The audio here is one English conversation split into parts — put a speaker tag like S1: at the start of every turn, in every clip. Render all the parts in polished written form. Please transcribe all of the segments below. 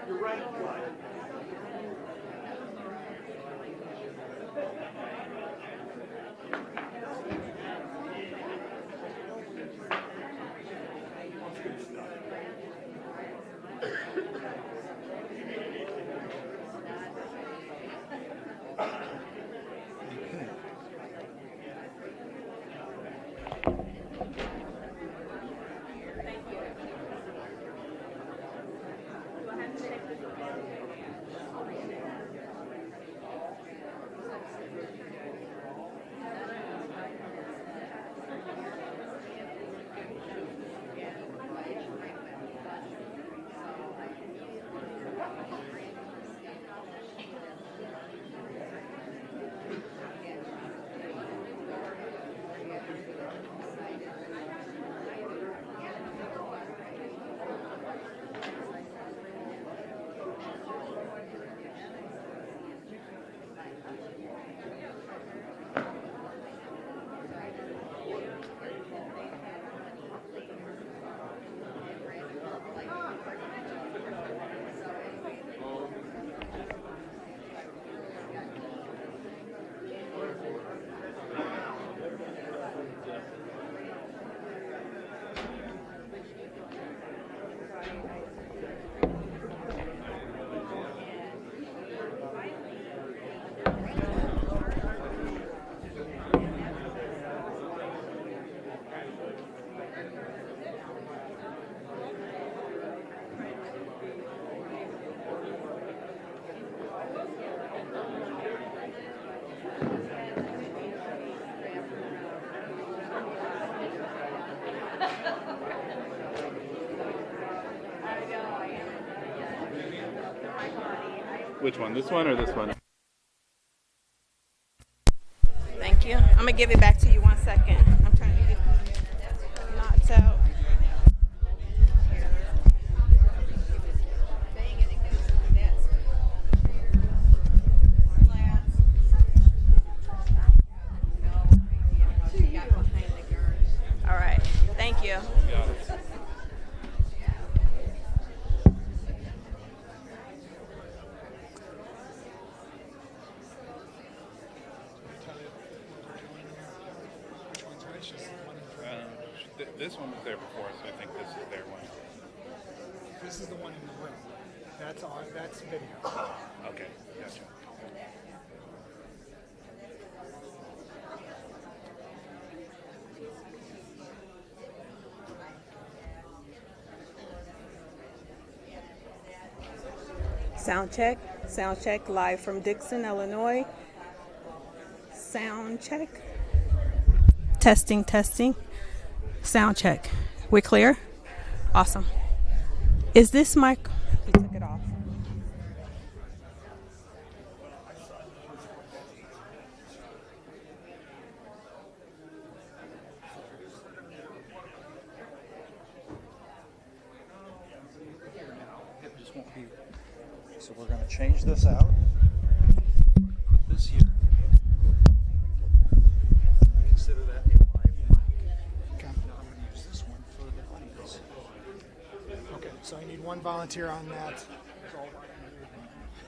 S1: You're right.
S2: Which one? This one or this one?
S3: Thank you. I'm gonna give it back to you 1 second. I'm trying to get knocked out. All right. Thank you.
S2: Got it. This one was there before, so I think this is their one.
S1: This is the one in the room. That's video.
S2: Okay, gotcha.
S3: Sound check live from Dixon, Illinois. Sound check. Testing. Sound check. We're clear? Awesome. Is this mic? He took it off.
S4: It just won't be. So we're going to change this out. Put this here. Consider that a live mic.
S1: Okay.
S4: Now I'm going to use this one for the audience.
S1: Okay, so I need one volunteer on that.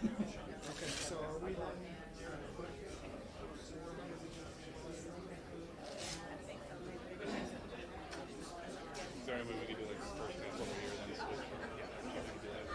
S1: Okay, so are we done?
S2: Is there any way we could do like first sample here and then switch? Yeah, we can do that.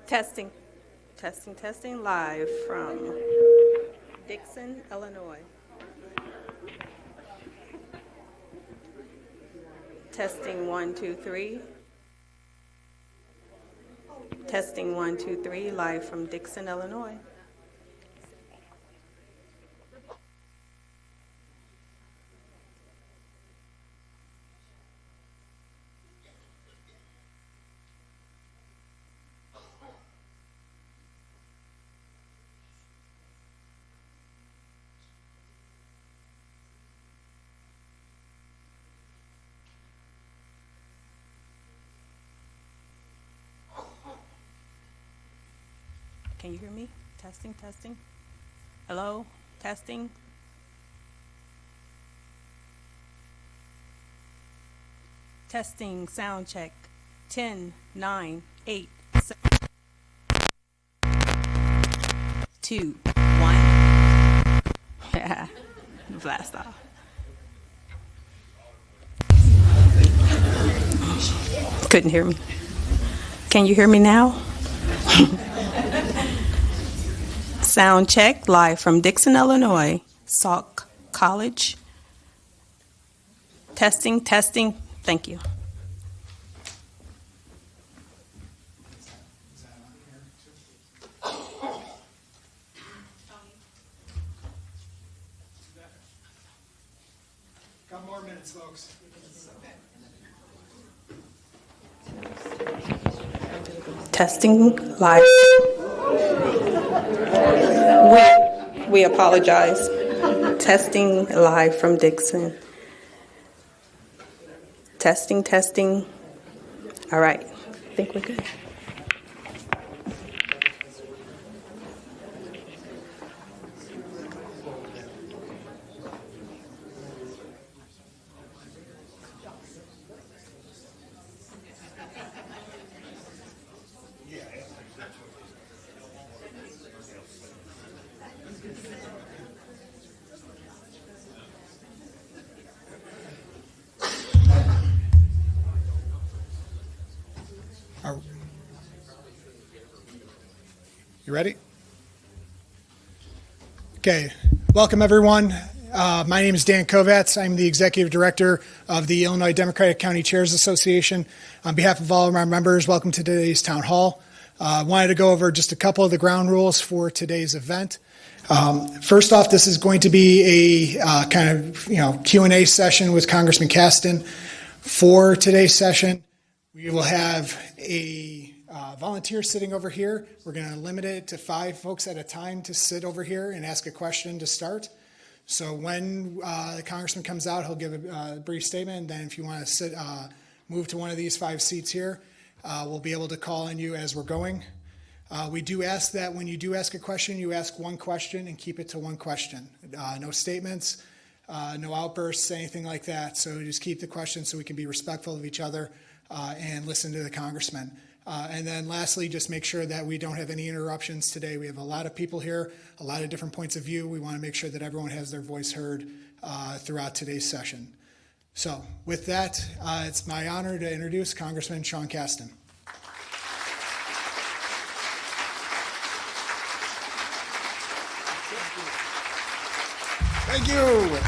S3: Testing, testing, testing, live from Dixon, Illinois. Testing 1, 2, 3. Testing 1, 2, 3, live from Dixon, Illinois. Can you hear me? Testing, testing. Hello? Testing. Testing, sound check. 10, 9, 8, 7, 2, 1. Yeah, blast off. Couldn't hear me. Can you hear me now? Sound check, live from Dixon, Illinois, Salk College. Testing, testing. Thank you.
S1: Couple more minutes, folks.
S3: Testing live. We apologize. Testing live from Dixon. Testing, testing. All right. I think we're good.
S1: You ready? Okay. Welcome, everyone. My name is Dan Kovats. I'm the Executive Director of the Illinois Democratic County Chairs Association. On behalf of all of our members, welcome to today's town hall. I wanted to go over just a couple of the ground rules for today's event. First off, this is going to be a kind of Q&A session with Congressman Caston. For today's session, we will have a volunteer sitting over here. We're going to limit it to 5 folks at a time to sit over here and ask a question to start. So when the congressman comes out, he'll give a brief statement. And then if you want to move to one of these 5 seats here, we'll be able to call on you as we're going. We do ask that when you do ask a question, you ask one question and keep it to one question. No statements, no outbursts, anything like that. So just keep the question so we can be respectful of each other and listen to the congressman. And then lastly, just make sure that we don't have any interruptions today. We have a lot of people here, a lot of different points of view. We want to make sure that everyone has their voice heard throughout today's session. So with that, it's my honor to introduce Congressman Sean Caston.
S5: Thank you.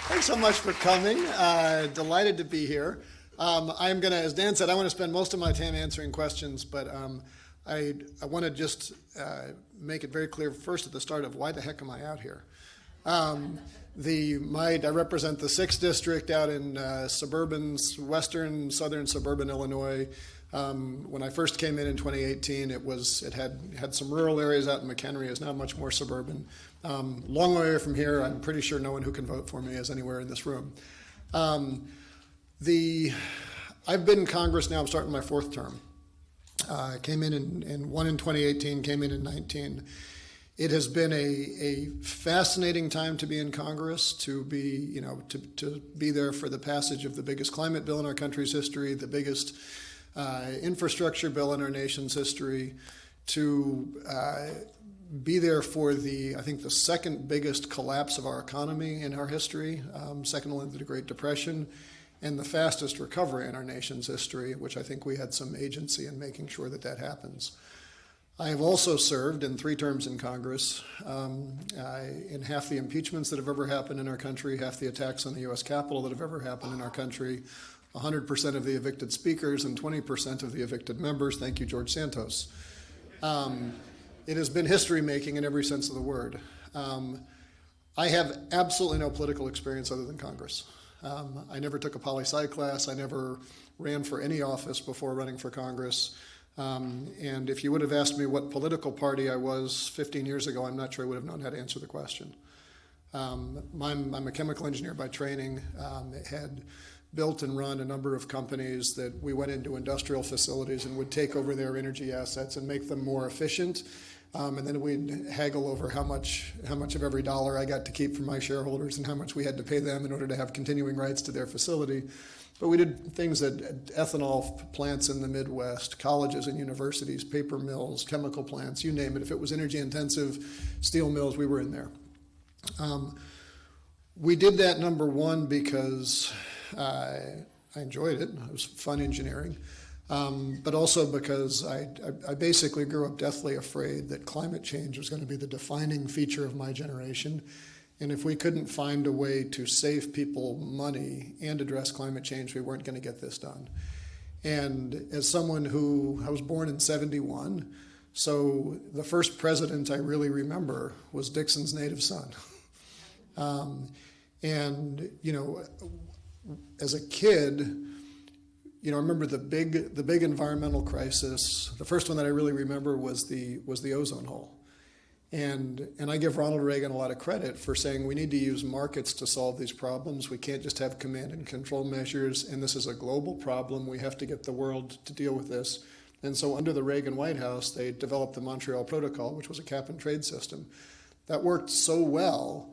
S5: Thanks so much for coming. Delighted to be here. I'm going to, as Dan said, I want to spend most of my time answering questions, but I want to just make it very clear first at the start of why the heck am I out here? I represent the 6th district out in southern suburban Illinois. When I first came in 2018, it had some rural areas out in McHenry. It's now much more suburban. Long way from here. I'm pretty sure no one who can vote for me is anywhere in this room. I've been in Congress now. I'm starting my 4th term. Came in won in 2018. Came in 19. It has been a fascinating time to be in Congress, to be there for the passage of the biggest climate bill in our country's history, the biggest infrastructure bill in our nation's history, to be there for the 2nd biggest collapse of our economy in our history, second only to the Great Depression, and the fastest recovery in our nation's history, which I think we had some agency in making sure that that happens. I have also served in 3 terms in Congress, in half the impeachments that have ever happened in our country, half the attacks on the U.S. Capitol that have ever happened in our country, 100% of the evicted speakers and 20% of the evicted members. Thank you, George Santos. It has been history-making in every sense of the word. I have absolutely no political experience other than Congress. I never took a poli-sci class. I never ran for any office before running for Congress. And if you would have asked me what political party I was 15 years ago, I'm not sure I would have known how to answer the question. I'm a chemical engineer by training, had built and run a number of companies that we went into industrial facilities and would take over their energy assets and make them more efficient. And then we'd haggle over how much of every dollar I got to keep from my shareholders and how much we had to pay them in order to have continuing rights to their facility. But we did things at ethanol plants in the Midwest, colleges and universities, paper mills, chemical plants, you name it. If it was energy intensive, steel mills, we were in there. We did that, number one, because I enjoyed it. It was fun engineering. But also because I basically grew up deathly afraid that climate change was going to be the defining feature of my generation. And if we couldn't find a way to save people money and address climate change, we weren't going to get this done. And as someone I was born in 1971, so the first president I really remember was Dixon's native son. And, as a kid, I remember the big environmental crisis. The first one that I really remember was the ozone hole. And I give Ronald Reagan a lot of credit for saying we need to use markets to solve these problems. We can't just have command and control measures, and this is a global problem. We have to get the world to deal with this. And so under the Reagan White House, they developed the Montreal Protocol, which was a cap-and-trade system. That worked so well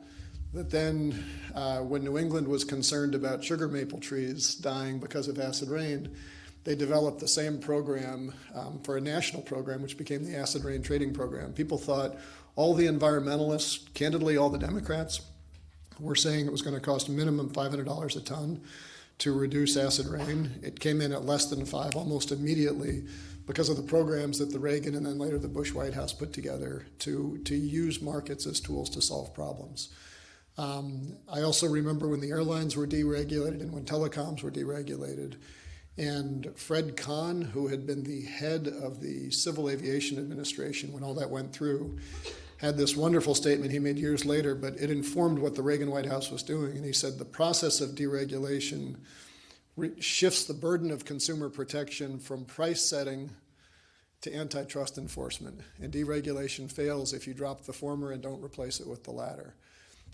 S5: that then when New England was concerned about sugar maple trees dying because of acid rain, they developed the same program for a national program, which became the Acid Rain Trading Program. People thought all the environmentalists, candidly all the Democrats, were saying it was going to cost minimum $500 a ton to reduce acid rain. It came in at less than $5 almost immediately because of the programs that the Reagan and then later the Bush White House put together to use markets as tools to solve problems. I also remember when the airlines were deregulated and when telecoms were deregulated. And Fred Kahn, who had been the head of the Civil Aviation Administration when all that went through, had this wonderful statement he made years later, but it informed what the Reagan White House was doing. And he said the process of deregulation shifts the burden of consumer protection from price setting to antitrust enforcement. And deregulation fails if you drop the former and don't replace it with the latter.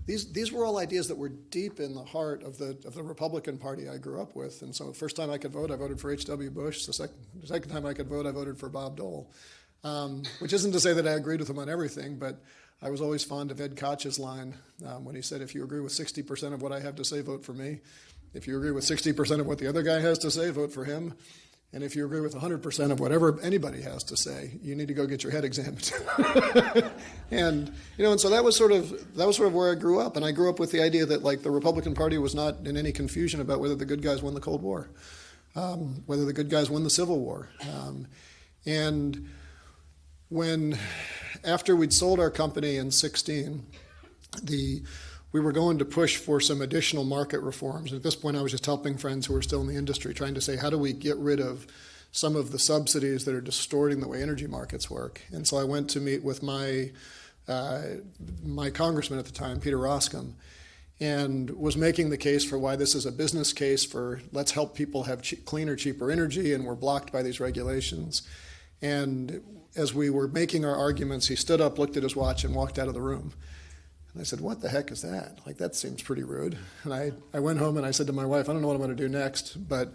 S5: These were all ideas that were deep in the heart of the Republican Party I grew up with. And so the first time I could vote, I voted for H.W. Bush. The second time I could vote, I voted for Bob Dole, which isn't to say that I agreed with him on everything, but I was always fond of Ed Koch's line when he said, if you agree with 60% of what I have to say, vote for me. If you agree with 60% of what the other guy has to say, vote for him. And if you agree with 100% of whatever anybody has to say, you need to go get your head examined. and so that was sort of where I grew up. And I grew up with the idea that the Republican Party was not in any confusion about whether the good guys won the Cold War, whether the good guys won the Civil War. And after we'd sold our company in 2016, we were going to push for some additional market reforms. And at this point, I was just helping friends who were still in the industry, trying to say, how do we get rid of some of the subsidies that are distorting the way energy markets work? And so I went to meet with my congressman at the time, Peter Roscom, and was making the case for why this is a business case for let's help people have cleaner, cheaper energy, and we're blocked by these regulations. And as we were making our arguments, he stood up, looked at his watch, and walked out of the room. And I said, what the heck is that? That seems pretty rude. And I went home and I said to my wife, I don't know what I'm going to do next, but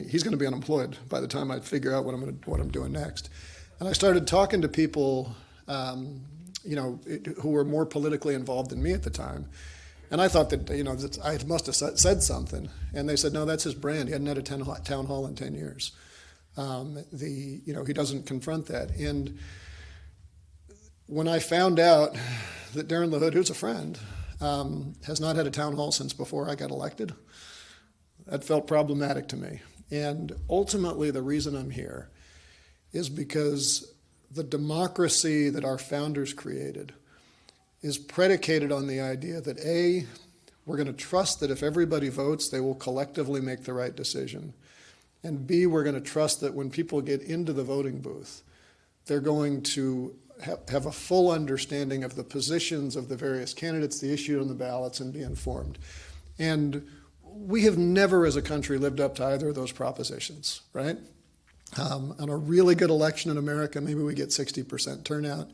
S5: he's going to be unemployed by the time I figure out what I'm doing next. And I started talking to people, who were more politically involved than me at the time. And I thought that, I must have said something. And they said, no, that's his brand. He hadn't had a town hall in 10 years. He doesn't confront that. And when I found out that Darren LaHood, who's a friend, has not had a town hall since before I got elected, That felt problematic to me. And ultimately, the reason I'm here is because the democracy that our founders created is predicated on the idea that A, we're going to trust that if everybody votes, they will collectively make the right decision. And B, we're going to trust that when people get into the voting booth, they're going to have a full understanding of the positions of the various candidates, the issue on the ballots, and be informed. And we have never as a country lived up to either of those propositions, right? On a really good election in America, maybe we get 60% turnout.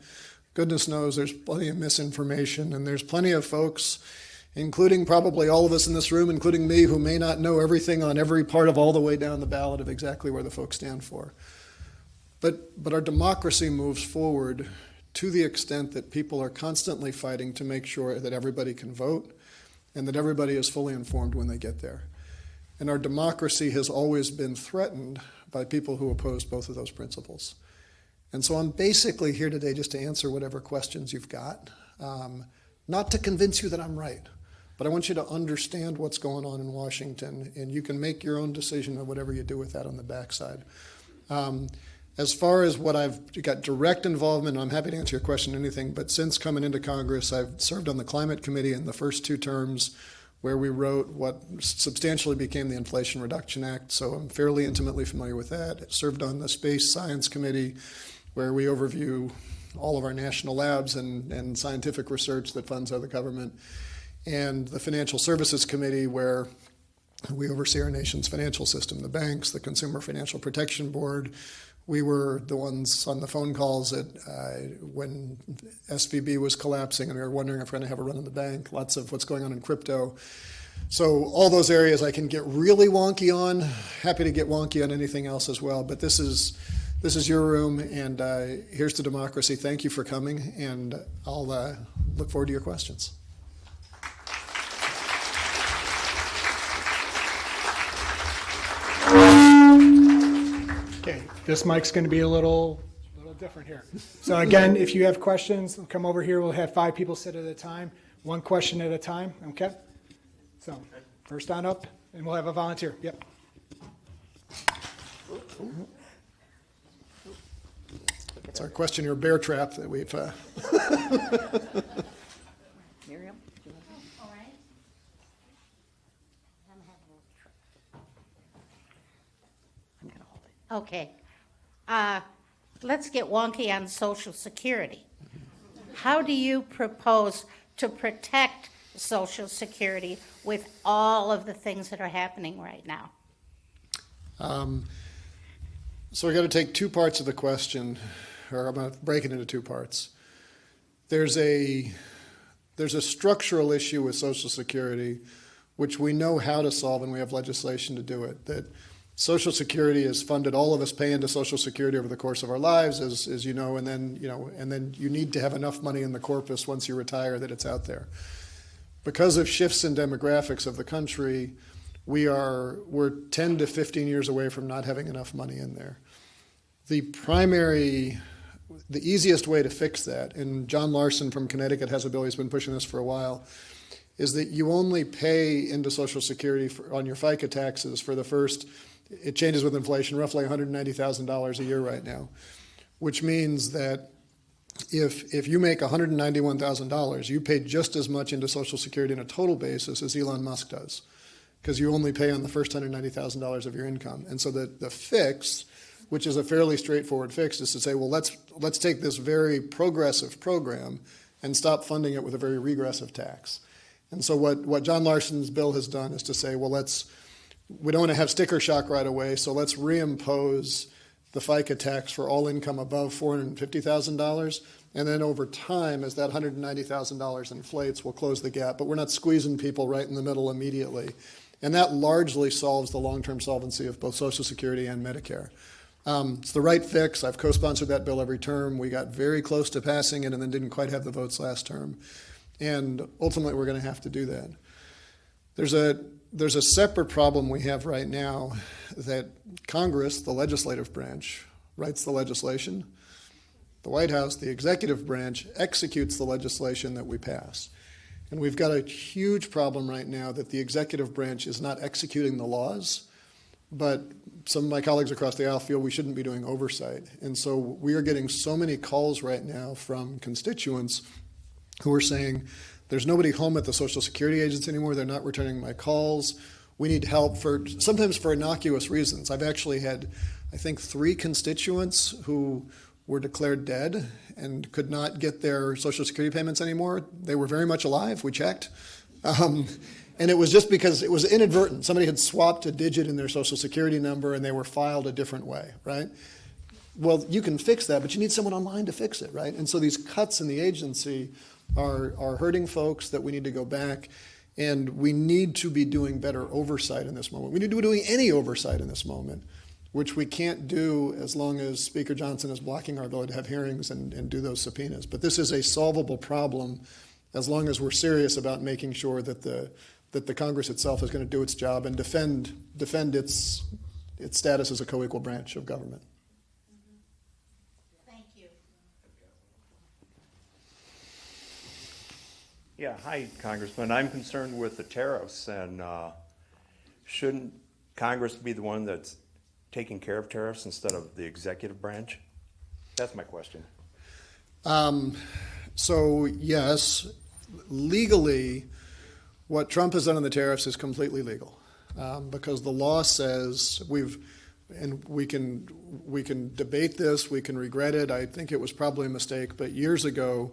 S5: Goodness knows there's plenty of misinformation, and there's plenty of folks, including probably all of us in this room, including me, who may not know everything on every part of all the way down the ballot of exactly where the folks stand for. But our democracy moves forward to the extent that people are constantly fighting to make sure that everybody can vote and that everybody is fully informed when they get there. And our democracy has always been threatened by people who oppose both of those principles. And so I'm basically here today just to answer whatever questions you've got, not to convince you that I'm right, but I want you to understand what's going on in Washington, and you can make your own decision on whatever you do with that on the backside. As far as what I've got direct involvement, I'm happy to answer your question, anything, but since coming into Congress, I've served on the Climate Committee in the first 2 terms, where we wrote what substantially became the Inflation Reduction Act, so I'm fairly intimately familiar with that. Served on the Space Science Committee, where we overview all of our national labs and scientific research that funds other government, and the Financial Services Committee, where we oversee our nation's financial system, the banks, the Consumer Financial Protection Board. We were the ones on the phone calls when SVB was collapsing and we were wondering if we're going to have a run on the bank, lots of what's going on in crypto. So all those areas I can get really wonky on, happy to get wonky on anything else as well, but this is your room, and here's to democracy. Thank you for coming, and I'll look forward to your questions.
S1: Okay, this mic's going to be a little different here. So again, if you have questions, come over here. We'll have 5 people sit at a time, 1 question at a time, okay? So first on up, and we'll have a volunteer. Yep. It's our question or bear trap that we've...
S6: Miriam?
S7: All right.
S6: I'm going to hold it.
S7: Okay. Let's get wonky on Social Security. How do you propose to protect Social Security with all of the things that are happening right now?
S5: So we're going to take 2 parts of the question, or I'm going to break it into 2 parts. There's a structural issue with Social Security, which we know how to solve, and we have legislation to do it. That Social Security is funded, all of us pay into Social Security over the course of our lives, as you know, and then you need to have enough money in the corpus once you retire that it's out there. Because of shifts in demographics of the country, we're 10 to 15 years away from not having enough money in there. The easiest way to fix that, and John Larson from Connecticut has a bill, he's been pushing this for a while, is that you only pay into Social Security on your FICA taxes for the first, it changes with inflation, roughly $190,000 a year right now, which means that if you make $191,000, you pay just as much into Social Security on a total basis as Elon Musk does, because you only pay on the first $190,000 of your income. And so the fix, which is a fairly straightforward fix, is to say, well, let's take this very progressive program and stop funding it with a very regressive tax. And so what John Larson's bill has done is to say, well, we don't want to have sticker shock right away, so let's reimpose the FICA tax for all income above $450,000, and then over time, as that $190,000 inflates, we'll close the gap. But we're not squeezing people right in the middle immediately. And that largely solves the long-term solvency of both Social Security and Medicare. It's the right fix. I've co-sponsored that bill every term. We got very close to passing it and then didn't quite have the votes last term. And ultimately, we're going to have to do that. There's a separate problem we have right now that Congress, the legislative branch, writes the legislation. The White House, the executive branch, executes the legislation that we pass. And we've got a huge problem right now that the executive branch is not executing the laws, but some of my colleagues across the aisle feel we shouldn't be doing oversight. And so we are getting so many calls right now from constituents who are saying, there's nobody home at the Social Security agency anymore, they're not returning my calls, we need help sometimes for innocuous reasons. I've actually had, I think, 3 constituents who were declared dead and could not get their Social Security payments anymore. They were very much alive, we checked. And it was just because it was inadvertent. Somebody had swapped a digit in their Social Security number and they were filed a different way, right? Well, you can fix that, but you need someone online to fix it, right? And so these cuts in the agency are hurting folks that we need to go back, and we need to be doing better oversight in this moment. We need to be doing any oversight in this moment, which we can't do as long as Speaker Johnson is blocking our ability to have hearings and do those subpoenas. But this is a solvable problem as long as we're serious about making sure that the Congress itself is going to do its job and defend its status as a co-equal branch of government.
S7: Thank you.
S8: Yeah, hi, Congressman. I'm concerned with the tariffs, and shouldn't Congress be the one that's taking care of tariffs instead of the executive branch? That's my question.
S5: So yes, legally, what Trump has done on the tariffs is completely legal, because the law says and we can debate this, we can regret it. I think it was probably a mistake, but years ago,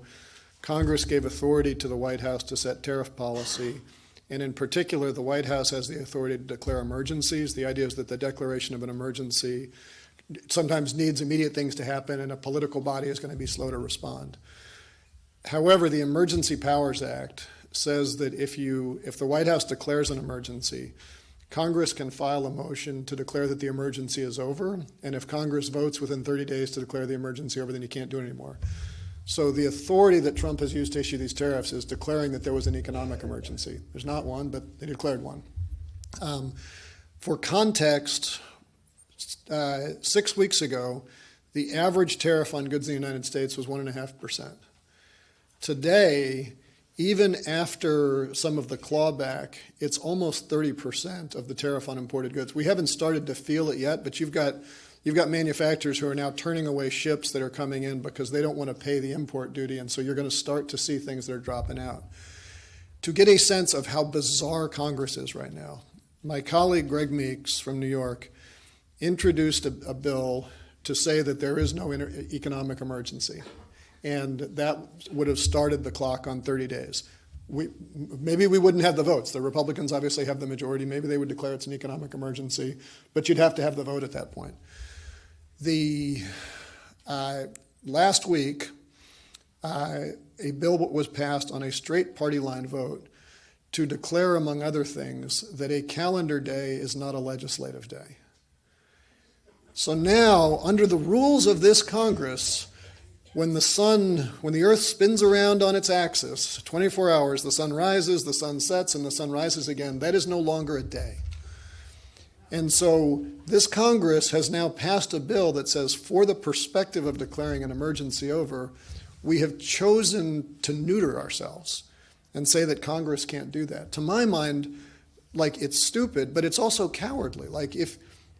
S5: Congress gave authority to the White House to set tariff policy, and in particular, the White House has the authority to declare emergencies. The idea is that the declaration of an emergency sometimes needs immediate things to happen, and a political body is going to be slow to respond. However, the Emergency Powers Act says that if the White House declares an emergency, Congress can file a motion to declare that the emergency is over, and if Congress votes within 30 days to declare the emergency over, then you can't do it anymore. So the authority that Trump has used to issue these tariffs is declaring that there was an economic emergency. There's not one, but they declared one. For context, 6 weeks ago, the average tariff on goods in the United States was 1.5%. Today, even after some of the clawback, it's almost 30% of the tariff on imported goods. We haven't started to feel it yet, but you've got manufacturers who are now turning away ships that are coming in because they don't want to pay the import duty, and so you're going to start to see things that are dropping out. To get a sense of how bizarre Congress is right now, my colleague Greg Meeks from New York introduced a bill to say that there is no economic emergency, and that would have started the clock on 30 days. Maybe we wouldn't have the votes. The Republicans obviously have the majority. Maybe they would declare it's an economic emergency, but you'd have to have the vote at that point. Last week, a bill was passed on a straight party line vote to declare, among other things, that a calendar day is not a legislative day. So now, under the rules of this Congress, when the earth spins around on its axis, 24 hours, the sun rises, the sun sets, and the sun rises again, that is no longer a day. And so this Congress has now passed a bill that says, for the perspective of declaring an emergency over, we have chosen to neuter ourselves and say that Congress can't do that. To my mind, it's stupid, but it's also cowardly.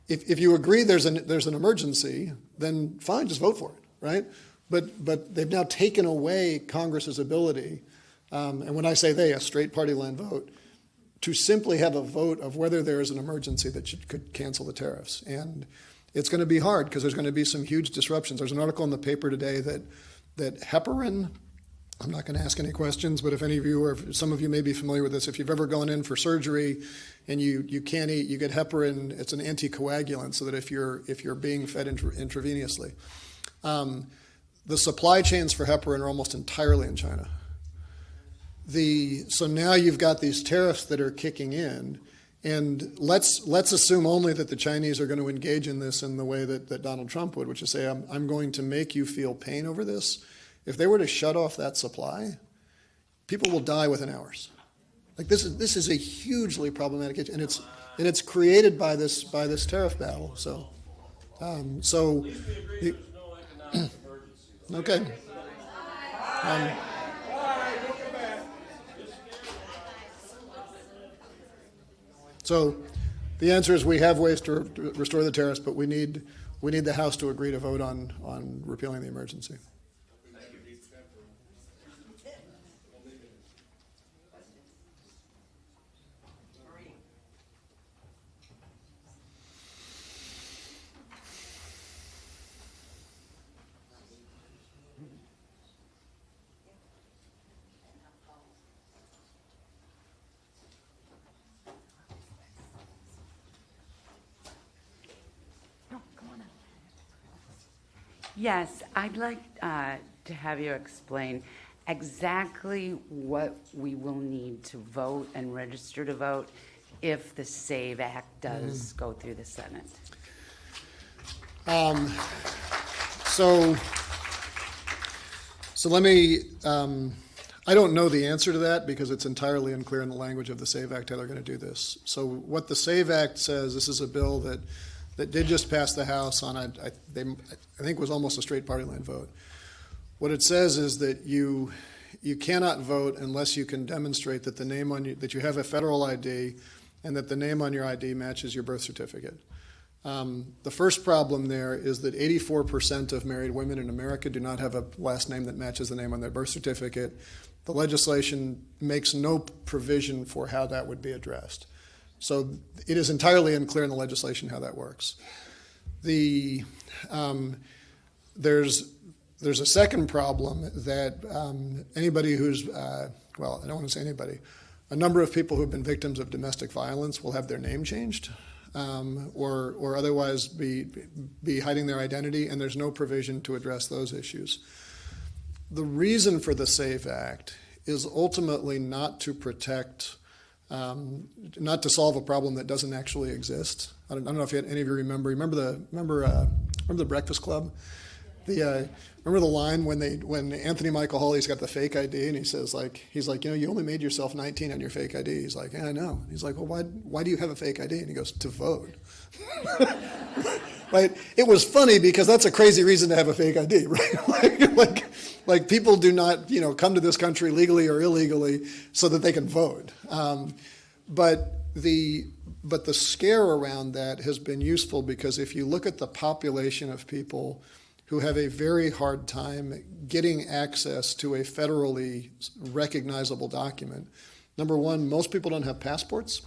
S5: If you agree there's an emergency, then fine, just vote for it, right? But they've now taken away Congress's ability, and when I say they, a straight party line vote, to simply have a vote of whether there is an emergency that could cancel the tariffs. And it's going to be hard because there's going to be some huge disruptions. There's an article in the paper today that heparin, I'm not going to ask any questions, but if any of you or if some of you may be familiar with this, if you've ever gone in for surgery and you can't eat, you get heparin. It's an anticoagulant, so that if you're being fed intravenously. The supply chains for heparin are almost entirely in China. So now you've got these tariffs that are kicking in, and let's assume only that the Chinese are going to engage in this in the way that Donald Trump would, which is say, I'm going to make you feel pain over this. If they were to shut off that supply, people will die within hours. This is a hugely problematic issue, and it's created by this tariff battle. Okay. So the answer is we have ways to restore the tariffs, but we need the House to agree to vote on repealing the emergency.
S9: Yes, I'd like to have you explain exactly what we will need to vote and register to vote if the SAVE Act does go through the Senate.
S5: So let me, I don't know the answer to that because it's entirely unclear in the language of the SAVE Act how they're going to do this. So what the SAVE Act says, this is a bill that did just pass the House on, I think was almost a straight party line vote. What it says is that you cannot vote unless you can demonstrate that the name on you, that you have a federal ID and that the name on your ID matches your birth certificate. The first problem there is that 84% of married women in America do not have a last name that matches the name on their birth certificate. The legislation makes no provision for how that would be addressed. So it is entirely unclear in the legislation how that works. There's a second problem that anybody who's, well, I don't want to say anybody, a number of people who have been victims of domestic violence will have their name changed or otherwise be hiding their identity, and there's no provision to address those issues. The reason for the SAVE Act is ultimately not to protect, not to solve a problem that doesn't actually exist. I don't know if any of you remember the Breakfast Club? Remember the line when Anthony Michael Hawley's got the fake ID and he's like, you only made yourself 19 on your fake ID. He's like, yeah, I know. He's like, well, why do you have a fake ID? And he goes, to vote. Right? It was funny because that's a crazy reason to have a fake ID, right? like people do not, come to this country legally or illegally so that they can vote. But the scare around that has been useful because if you look at the population of people who have a very hard time getting access to a federally recognizable document, number one, most people don't have passports.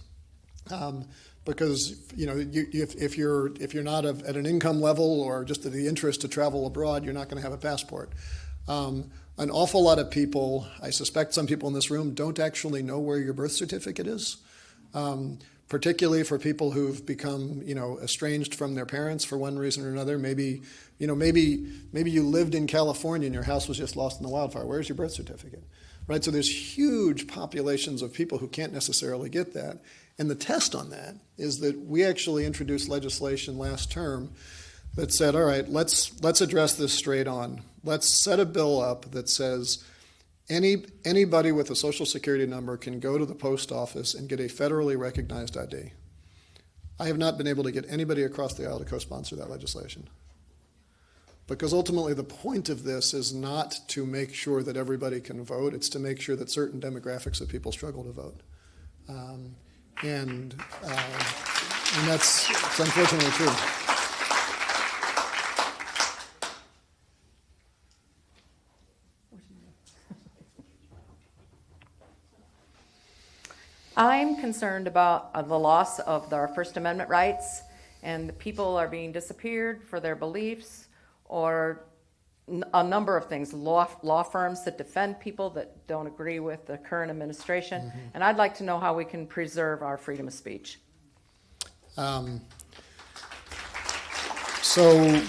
S5: Because if you're not at an income level or just at the interest to travel abroad, you're not going to have a passport. An awful lot of people, I suspect some people in this room, don't actually know where your birth certificate is. Particularly for people who've become, estranged from their parents for one reason or another. Maybe you lived in California and your house was just lost in the wildfire. Where's your birth certificate? Right? So there's huge populations of people who can't necessarily get that. And the test on that is that we actually introduced legislation last term that said, all right, let's address this straight on. Let's set a bill up that says anybody with a Social Security number can go to the post office and get a federally recognized ID. I have not been able to get anybody across the aisle to co-sponsor that legislation. Because ultimately the point of this is not to make sure that everybody can vote, it's to make sure that certain demographics of people struggle to vote. And that's unfortunately true.
S6: I'm concerned about the loss of our First Amendment rights, and the people are being disappeared for their beliefs, or a number of things, law firms that defend people that don't agree with the current administration. Mm-hmm. And I'd like to know how we can preserve our freedom of speech.
S5: So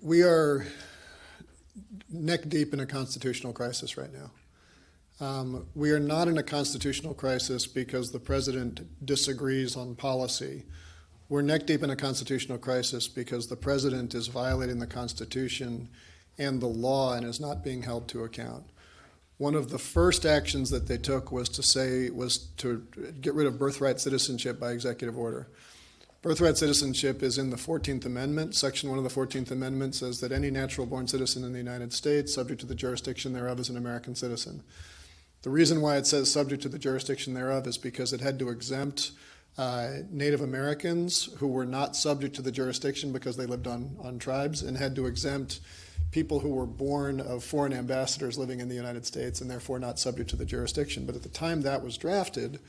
S5: we are neck deep in a constitutional crisis right now. We are not in a constitutional crisis because the president disagrees on policy. We're neck deep in a constitutional crisis because the president is violating the Constitution and the law and is not being held to account. One of the first actions that they took was to get rid of birthright citizenship by executive order. Birthright citizenship is in the 14th Amendment. Section 1 of the 14th Amendment says that any natural-born citizen in the United States, subject to the jurisdiction thereof, is an American citizen. The reason why it says subject to the jurisdiction thereof is because it had to exempt Native Americans who were not subject to the jurisdiction because they lived on tribes, and had to exempt people who were born of foreign ambassadors living in the United States and therefore not subject to the jurisdiction. But at the time that was drafted,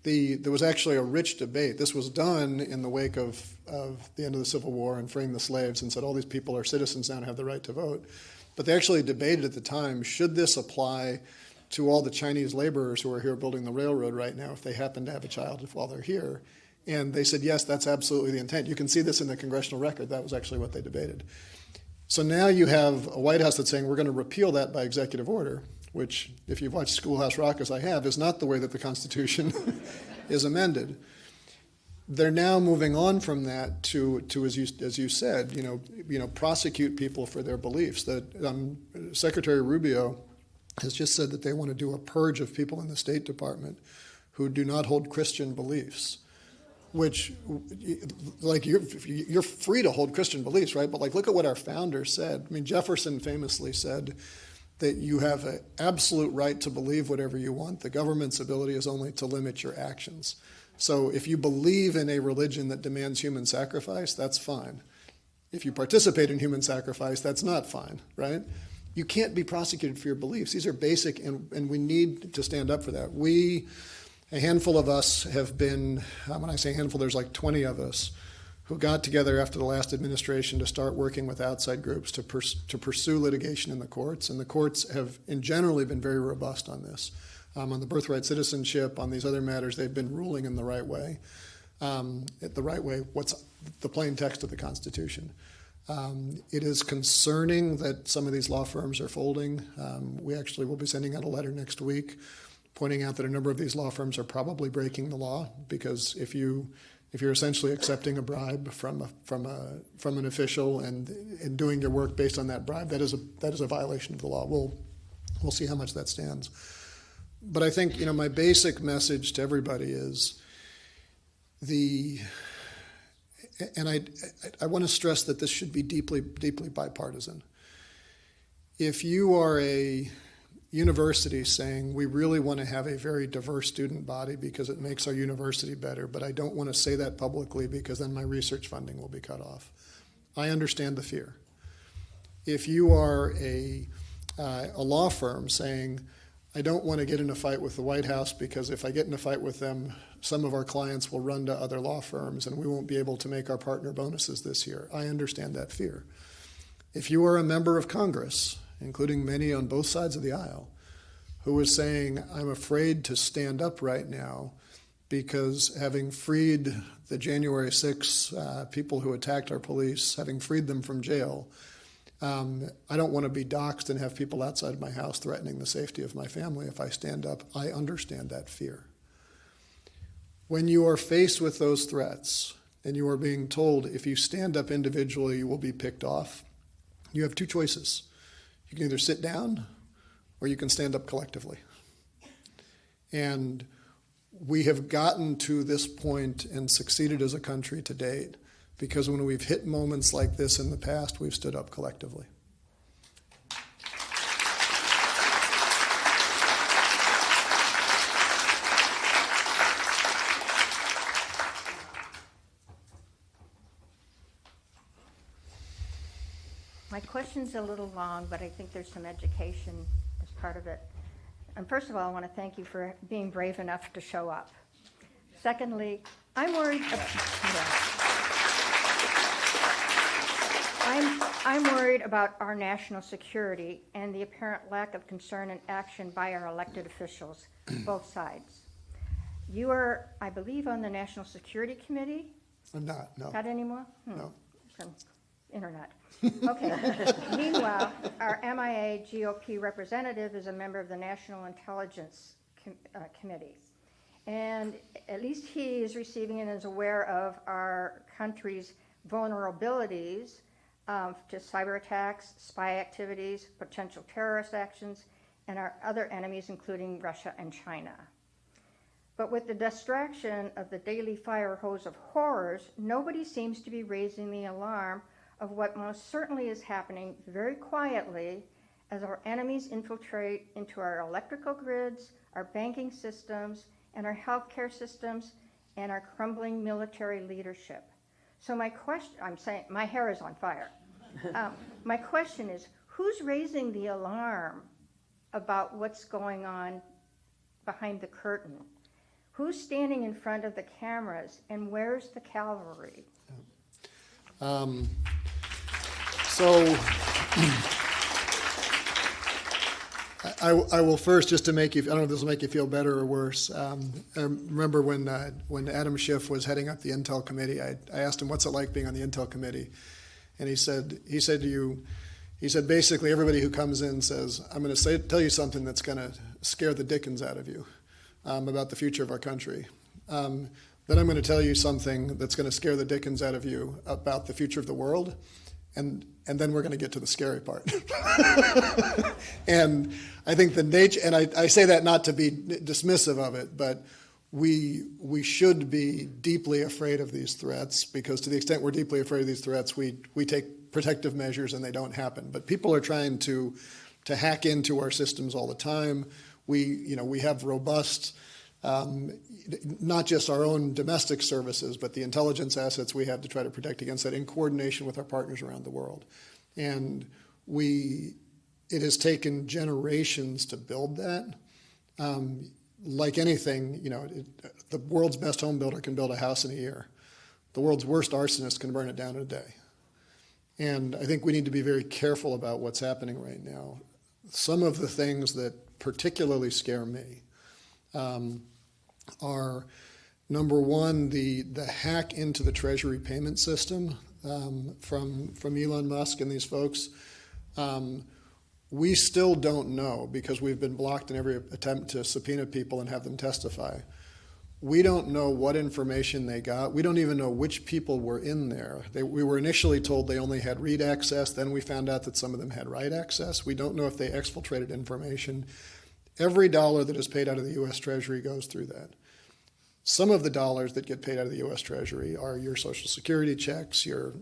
S5: there was actually a rich debate. This was done in the wake of the end of the Civil War and freeing the slaves, and said all these people are citizens now and have the right to vote. But they actually debated at the time, should this apply to all the Chinese laborers who are here building the railroad right now if they happen to have a child while they're here? And they said, yes, that's absolutely the intent. You can see this in the congressional record. That was actually what they debated. So now you have a White House that's saying we're going to repeal that by executive order, which, if you've watched Schoolhouse Rock, as I have, is not the way that the Constitution is amended. They're now moving on from that to as you said, prosecute people for their beliefs. That Secretary Rubio has just said that they want to do a purge of people in the State Department who do not hold Christian beliefs. Which, like, you're free to hold Christian beliefs, right? But, like, look at what our founders said. I mean, Jefferson famously said that you have an absolute right to believe whatever you want. The government's ability is only to limit your actions. So if you believe in a religion that demands human sacrifice, that's fine. If you participate in human sacrifice, that's not fine, right? You can't be prosecuted for your beliefs. These are basic, and we need to stand up for that. A handful of us have been, when I say handful, there's like 20 of us who got together after the last administration to start working with outside groups to pursue litigation in the courts. And the courts have, in generally, been very robust on this. On the birthright citizenship, on these other matters, they've been ruling in the right way. What's the plain text of the Constitution. It is concerning that some of these law firms are folding. We actually will be sending out a letter next week pointing out that a number of these law firms are probably breaking the law, because if you're essentially accepting a bribe from an official and doing your work based on that bribe, that is a violation of the law. We'll see how much that stands. But I think my basic message to everybody is I want to stress that this should be deeply, deeply bipartisan. If you are a university saying we really want to have a very diverse student body because it makes our university better, but I don't want to say that publicly because then my research funding will be cut off, I understand the fear. If you are a law firm saying I don't want to get in a fight with the White House because if I get in a fight with them, some of our clients will run to other law firms and we won't be able to make our partner bonuses this year, I understand that fear. If you are a member of Congress, including many on both sides of the aisle, who is saying, I'm afraid to stand up right now because having freed the January 6 people who attacked our police, having freed them from jail, I don't want to be doxxed and have people outside my house threatening the safety of my family if I stand up. I understand that fear. When you are faced with those threats and you are being told if you stand up individually, you will be picked off, you have two choices. You can either sit down or you can stand up collectively. And we have gotten to this point and succeeded as a country to date because when we've hit moments like this in the past, we've stood up collectively.
S10: My question's a little long, but I think there's some education as part of it. And first of all, I want to thank you for being brave enough to show up. Secondly, I'm worried. I'm worried about our national security and the apparent lack of concern and action by our elected officials, both sides. You are, I believe, on the National Security Committee?
S5: I'm not, no.
S10: Not anymore?
S5: No.
S10: From internet. Okay. Meanwhile, our MIA GOP representative is a member of the National Intelligence Committee. And at least he is receiving and is aware of our country's vulnerabilities to cyber attacks, spy activities, potential terrorist actions, and our other enemies, including Russia and China. But with the distraction of the daily fire hose of horrors, nobody seems to be raising the alarm of what most certainly is happening very quietly as our enemies infiltrate into our electrical grids, our banking systems, and our healthcare systems, and our crumbling military leadership. So my question, I'm saying, my hair is on fire. My question is, who's raising the alarm about what's going on behind the curtain? Who's standing in front of the cameras, and where's the cavalry?
S5: I will first, just to make you, I don't know if this will make you feel better or worse. I remember when Adam Schiff was heading up the Intel committee, I asked him, what's it like being on the Intel committee? And he said basically everybody who comes in says, I'm going to tell you something that's going to scare the dickens out of you about the future of our country. Then I'm going to tell you something that's going to scare the dickens out of you about the future of the world. And then we're going to get to the scary part. And I think the nature, and I say that not to be dismissive of it, but we should be deeply afraid of these threats, because to the extent we're deeply afraid of these threats, we take protective measures and they don't happen. But people are trying to hack into our systems all the time. We have robust, not just our own domestic services, but the intelligence assets we have to try to protect against that in coordination with our partners around the world. And it has taken generations to build that. Like anything, the world's best home builder can build a house in a year. The world's worst arsonist can burn it down in a day. And I think we need to be very careful about what's happening right now. Some of the things that particularly scare me are, number one, the hack into the Treasury payment system from Elon Musk and these folks. We still don't know, because we've been blocked in every attempt to subpoena people and have them testify. We don't know what information they got. We don't even know which people were in there. We were initially told they only had read access. Then we found out that some of them had write access. We don't know if they exfiltrated information. Every dollar that is paid out of the U.S. Treasury goes through that. Some of the dollars that get paid out of the U.S. Treasury are your Social Security checks, your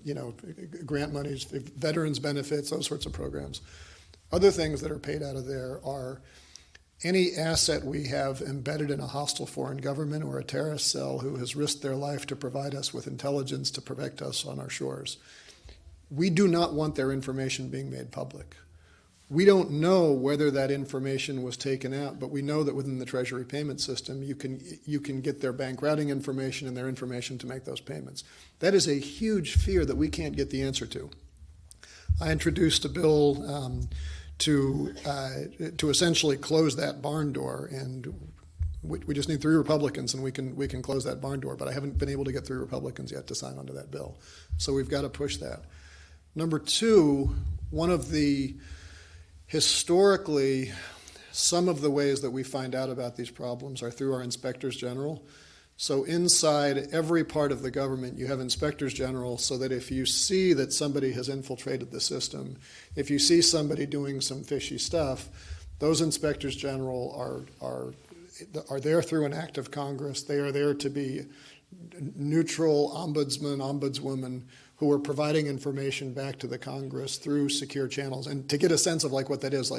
S5: grant monies, veterans benefits, those sorts of programs. Other things that are paid out of there are any asset we have embedded in a hostile foreign government or a terrorist cell who has risked their life to provide us with intelligence to protect us on our shores. We do not want their information being made public. We don't know whether that information was taken out, but we know that within the Treasury payment system, you can get their bank routing information and their information to make those payments. That is a huge fear that we can't get the answer to. I introduced a bill to essentially close that barn door, and we just need 3 Republicans, and we can close that barn door. But I haven't been able to get 3 Republicans yet to sign onto that bill, so we've got to push that. Number 2, one of the historically, some of the ways that we find out about these problems are through our inspectors general. So inside every part of the government, you have inspectors general, so that if you see that somebody has infiltrated the system, if you see somebody doing some fishy stuff, those inspectors general are there through an act of Congress. They are there to be neutral ombudsman, ombudswoman, who are providing information back to the Congress through secure channels. And to get a sense of what that is,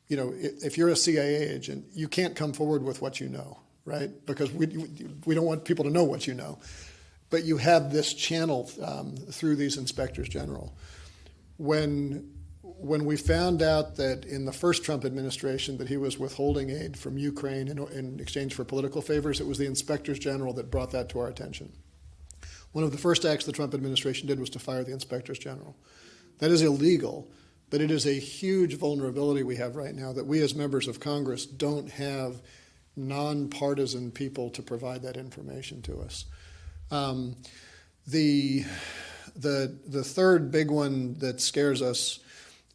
S5: if you're a CIA agent, you can't come forward with what you know, right? Because we don't want people to know what you know. But you have this channel through these inspectors general. When we found out that in the first Trump administration that he was withholding aid from Ukraine in exchange for political favors, it was the inspectors general that brought that to our attention. One of the first acts the Trump administration did was to fire the inspectors general. That is illegal, but it is a huge vulnerability we have right now, that we as members of Congress don't have nonpartisan people to provide that information to us. The third big one that scares us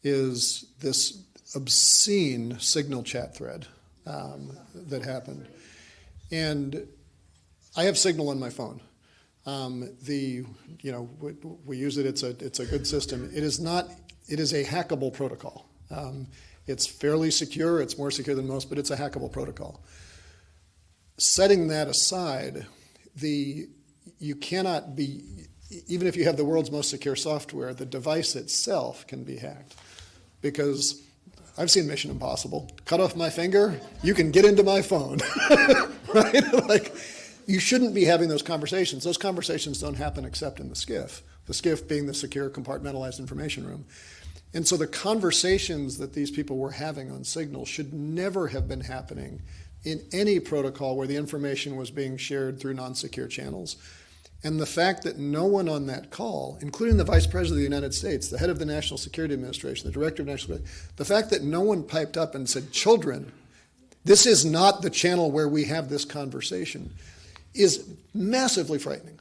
S5: is this obscene signal chat thread that happened. And I have Signal on my phone. We use it. It's a good system. It is a hackable protocol. It's fairly secure. It's more secure than most, but it's a hackable protocol. Setting that aside, you cannot be, even if you have the world's most secure software, the device itself can be hacked, because I've seen Mission Impossible. Cut off my finger, you can get into my phone, right? Like, you shouldn't be having those conversations. Those conversations don't happen except in the SCIF being the secure compartmentalized information room. And so the conversations that these people were having on Signal should never have been happening in any protocol where the information was being shared through non-secure channels. And the fact that no one on that call, including the Vice President of the United States, the head of the National Security Administration, the Director of National Security, the fact that no one piped up and said, children, this is not the channel where we have this conversation, is massively frightening.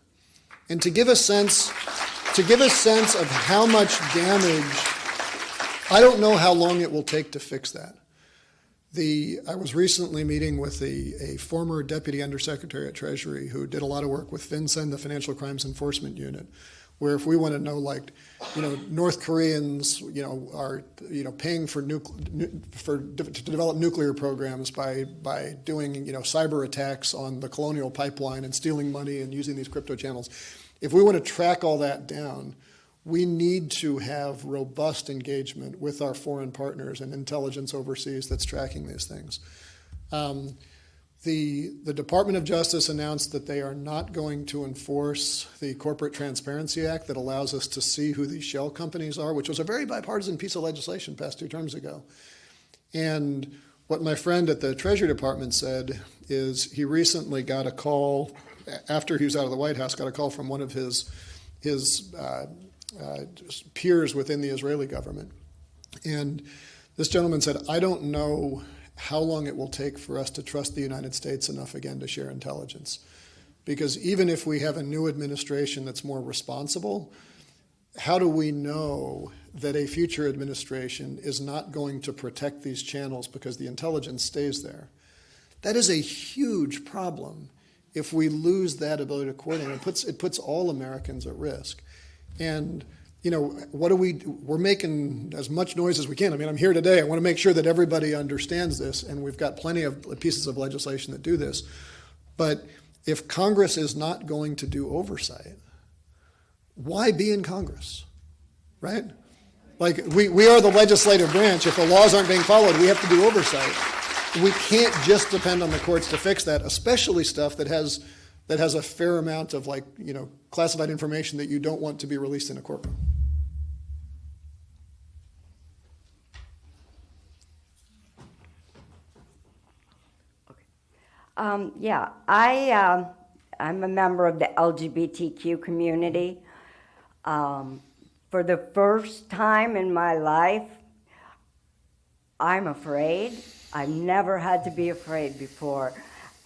S5: And to give a sense of how much damage, I don't know how long it will take to fix that. I was recently meeting with a former Deputy Undersecretary at Treasury who did a lot of work with FinCEN, the Financial Crimes Enforcement Unit, where if we want to know, like, North Koreans, are, paying to develop nuclear programs by doing, cyber attacks on the Colonial Pipeline and stealing money and using these crypto channels. If we want to track all that down, we need to have robust engagement with our foreign partners and intelligence overseas that's tracking these things. The Department of Justice announced that they are not going to enforce the Corporate Transparency Act that allows us to see who these shell companies are, which was a very bipartisan piece of legislation passed 2 terms ago. And what my friend at the Treasury Department said is he recently got a call, after he was out of the White House, got a call from one of his peers within the Israeli government. And this gentleman said, I don't know how long it will take for us to trust the United States enough again to share intelligence. Because even if we have a new administration that's more responsible, how do we know that a future administration is not going to protect these channels because the intelligence stays there? That is a huge problem if we lose that ability to coordinate. It puts all Americans at risk. And we're making as much noise as we can. I mean, I'm here today. I want to make sure that everybody understands this, and we've got plenty of pieces of legislation that do this. But if Congress is not going to do oversight, why be in Congress, right? Like, we are the legislative branch. If the laws aren't being followed, we have to do oversight. We can't just depend on the courts to fix that, especially stuff that has a fair amount of, classified information that you don't want to be released in a courtroom.
S11: I'm a member of the LGBTQ community. For the first time in my life, I'm afraid. I've never had to be afraid before.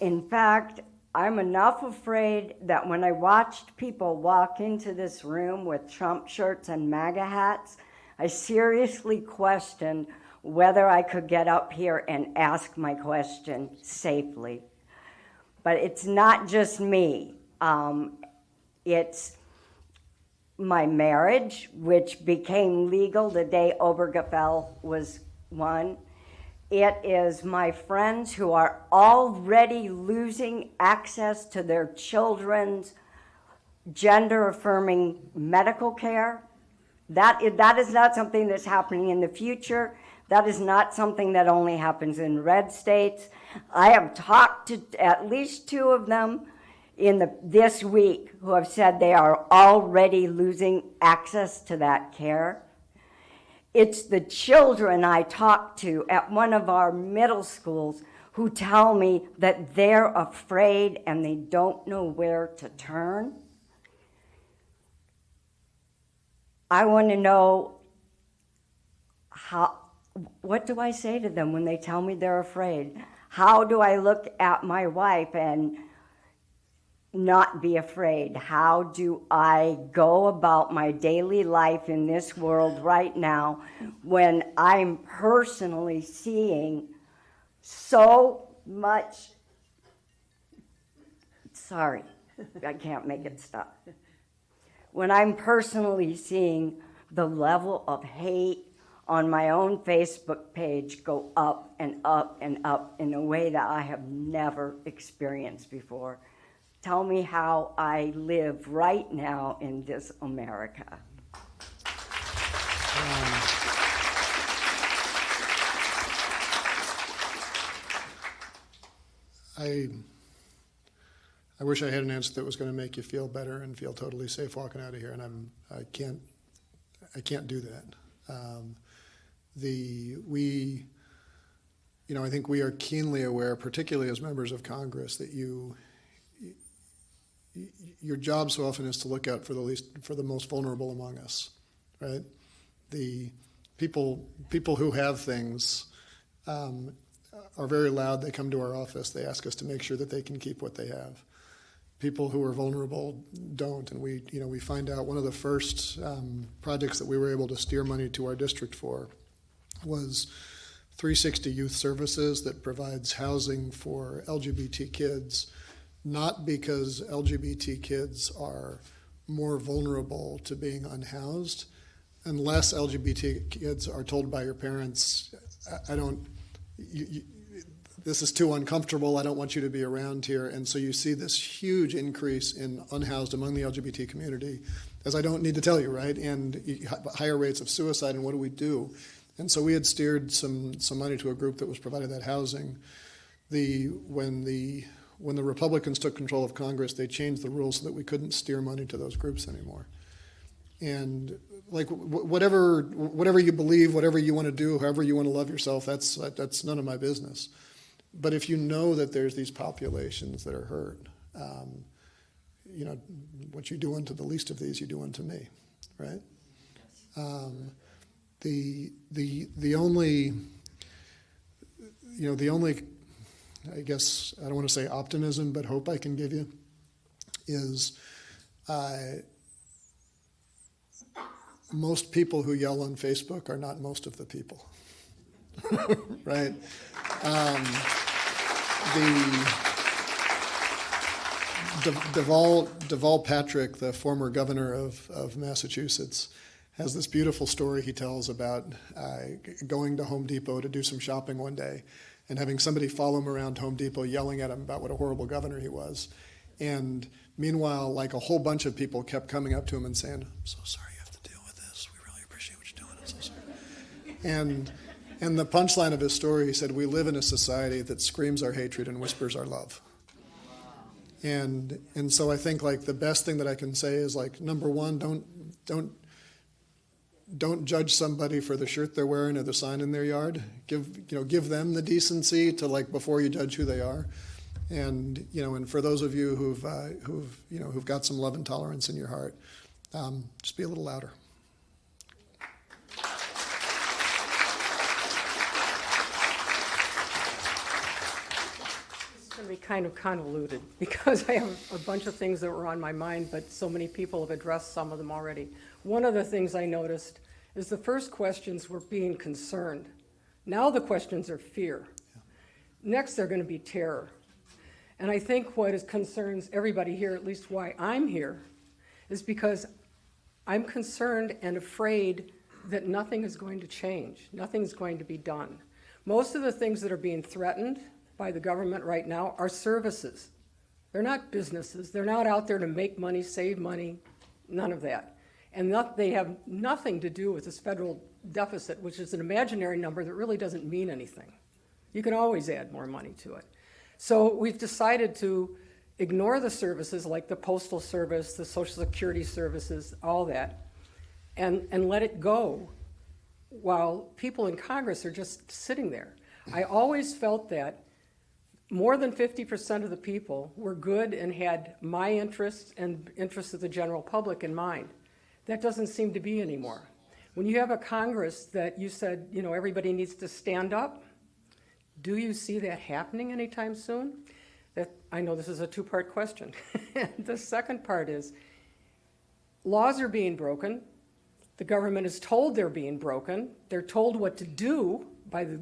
S11: In fact, I'm enough afraid that when I watched people walk into this room with Trump shirts and MAGA hats, I seriously questioned whether I could get up here and ask my question safely. But it's not just me. It's my marriage, which became legal the day Obergefell was won. It is my friends who are already losing access to their children's gender-affirming medical care. That is not something that's happening in the future. That is not something that only happens in red states. I have talked to at least 2 of them this week who have said they are already losing access to that care. It's the children I talk to at one of our middle schools who tell me that they're afraid and they don't know where to turn. I want to know what do I say to them when they tell me they're afraid? How do I look at my wife and not be afraid? How do I go about my daily life in this world right now when I'm personally seeing so much? Sorry, I can't make it stop. When I'm personally seeing the level of hate on my own Facebook page go up and up and up in a way that I have never experienced before. Tell me how I live right now in this America.
S5: I wish I had an answer that was going to make you feel better and feel totally safe walking out of here, and I can't do that. I think we are keenly aware, particularly as members of Congress, that your job so often is to look out for the most vulnerable among us, right? The people who have things are very loud. They come to our office. They ask us to make sure that they can keep what they have. People who are vulnerable don't, and we find out one of the first projects that we were able to steer money to our district for was 360 Youth Services that provides housing for LGBT kids, not because LGBT kids are more vulnerable to being unhoused, unless LGBT kids are told by your parents, this is too uncomfortable, I don't want you to be around here. And so you see this huge increase in unhoused among the LGBT community, as I don't need to tell you, right? And higher rates of suicide, and what do we do? And so we had steered some money to a group that was provided that housing. When the Republicans took control of Congress, they changed the rules so that we couldn't steer money to those groups anymore. And like whatever you believe, whatever you want to do, however you want to love yourself, that's none of my business. But if you know that there's these populations that are hurt, what you do unto the least of these, you do unto me, right? The only, I guess, I don't want to say optimism, but hope I can give you is most people who yell on Facebook are not most of the people, right? Deval Patrick, the former governor of Massachusetts, has this beautiful story he tells about going to Home Depot to do some shopping one day and having somebody follow him around Home Depot yelling at him about what a horrible governor he was. And meanwhile, like a whole bunch of people kept coming up to him and saying, I'm so sorry you have to deal with this. We really appreciate what you're doing. I'm so sorry. And the punchline of his story, he said, we live in a society that screams our hatred and whispers our love. And so I think like the best thing that I can say is like, number one, don't judge somebody for the shirt they're wearing or the sign in their yard. Give them the decency to like before you judge who they are. And and for those of you who've got some love and tolerance in your heart, just be a little louder.
S12: Going to be kind of convoluted because I have a bunch of things that were on my mind, but so many people have addressed some of them already. One of the things I noticed is the first questions were being concerned. Now the questions are fear. Yeah. Next, they're going to be terror. And I think what concerns everybody here, at least why I'm here, is because I'm concerned and afraid that nothing is going to change. Nothing's going to be done. Most of the things that are being threatened by the government right now are services. They're not businesses. They're not out there to make money, save money, none of that. And they have nothing to do with this federal deficit, which is an imaginary number that really doesn't mean anything. You can always add more money to it. So we've decided to ignore the services like the Postal Service, the Social Security services, all that, and let it go while people in Congress are just sitting there. I always felt that more than 50% of the people were good and had my interests and interests of the general public in mind. That doesn't seem to be anymore. When you have a Congress that you said, everybody needs to stand up, do you see that happening anytime soon? I know this is a two-part question. The second part is, laws are being broken. The government is told they're being broken. They're told what to do by the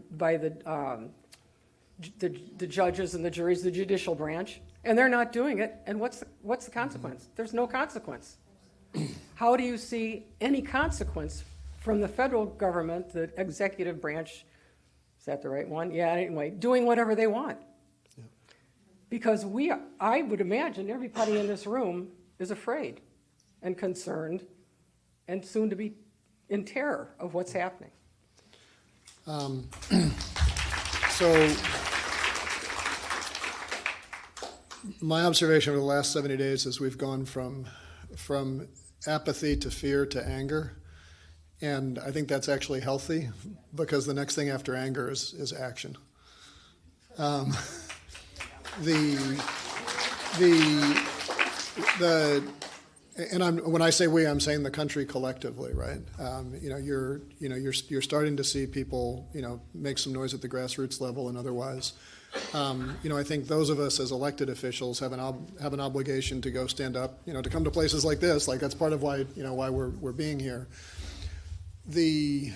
S12: judges and the juries, the judicial branch, and they're not doing it. And what's the consequence? There's no consequence. How do you see any consequence from the federal government, the executive branch? Is that the right one? Yeah, anyway, doing whatever they want. Yeah. Because I would imagine everybody in this room is afraid and concerned and soon to be in terror of what's happening.
S5: So my observation over the last 70 days is we've gone from apathy to fear to anger. And I think that's actually healthy, because the next thing after anger is action. When I say we, I'm saying the country collectively, right? You're starting to see people, make some noise at the grassroots level and otherwise. I think those of us as elected officials have an obligation to go stand up, to come to places like this. Like, that's part of why we're being here. There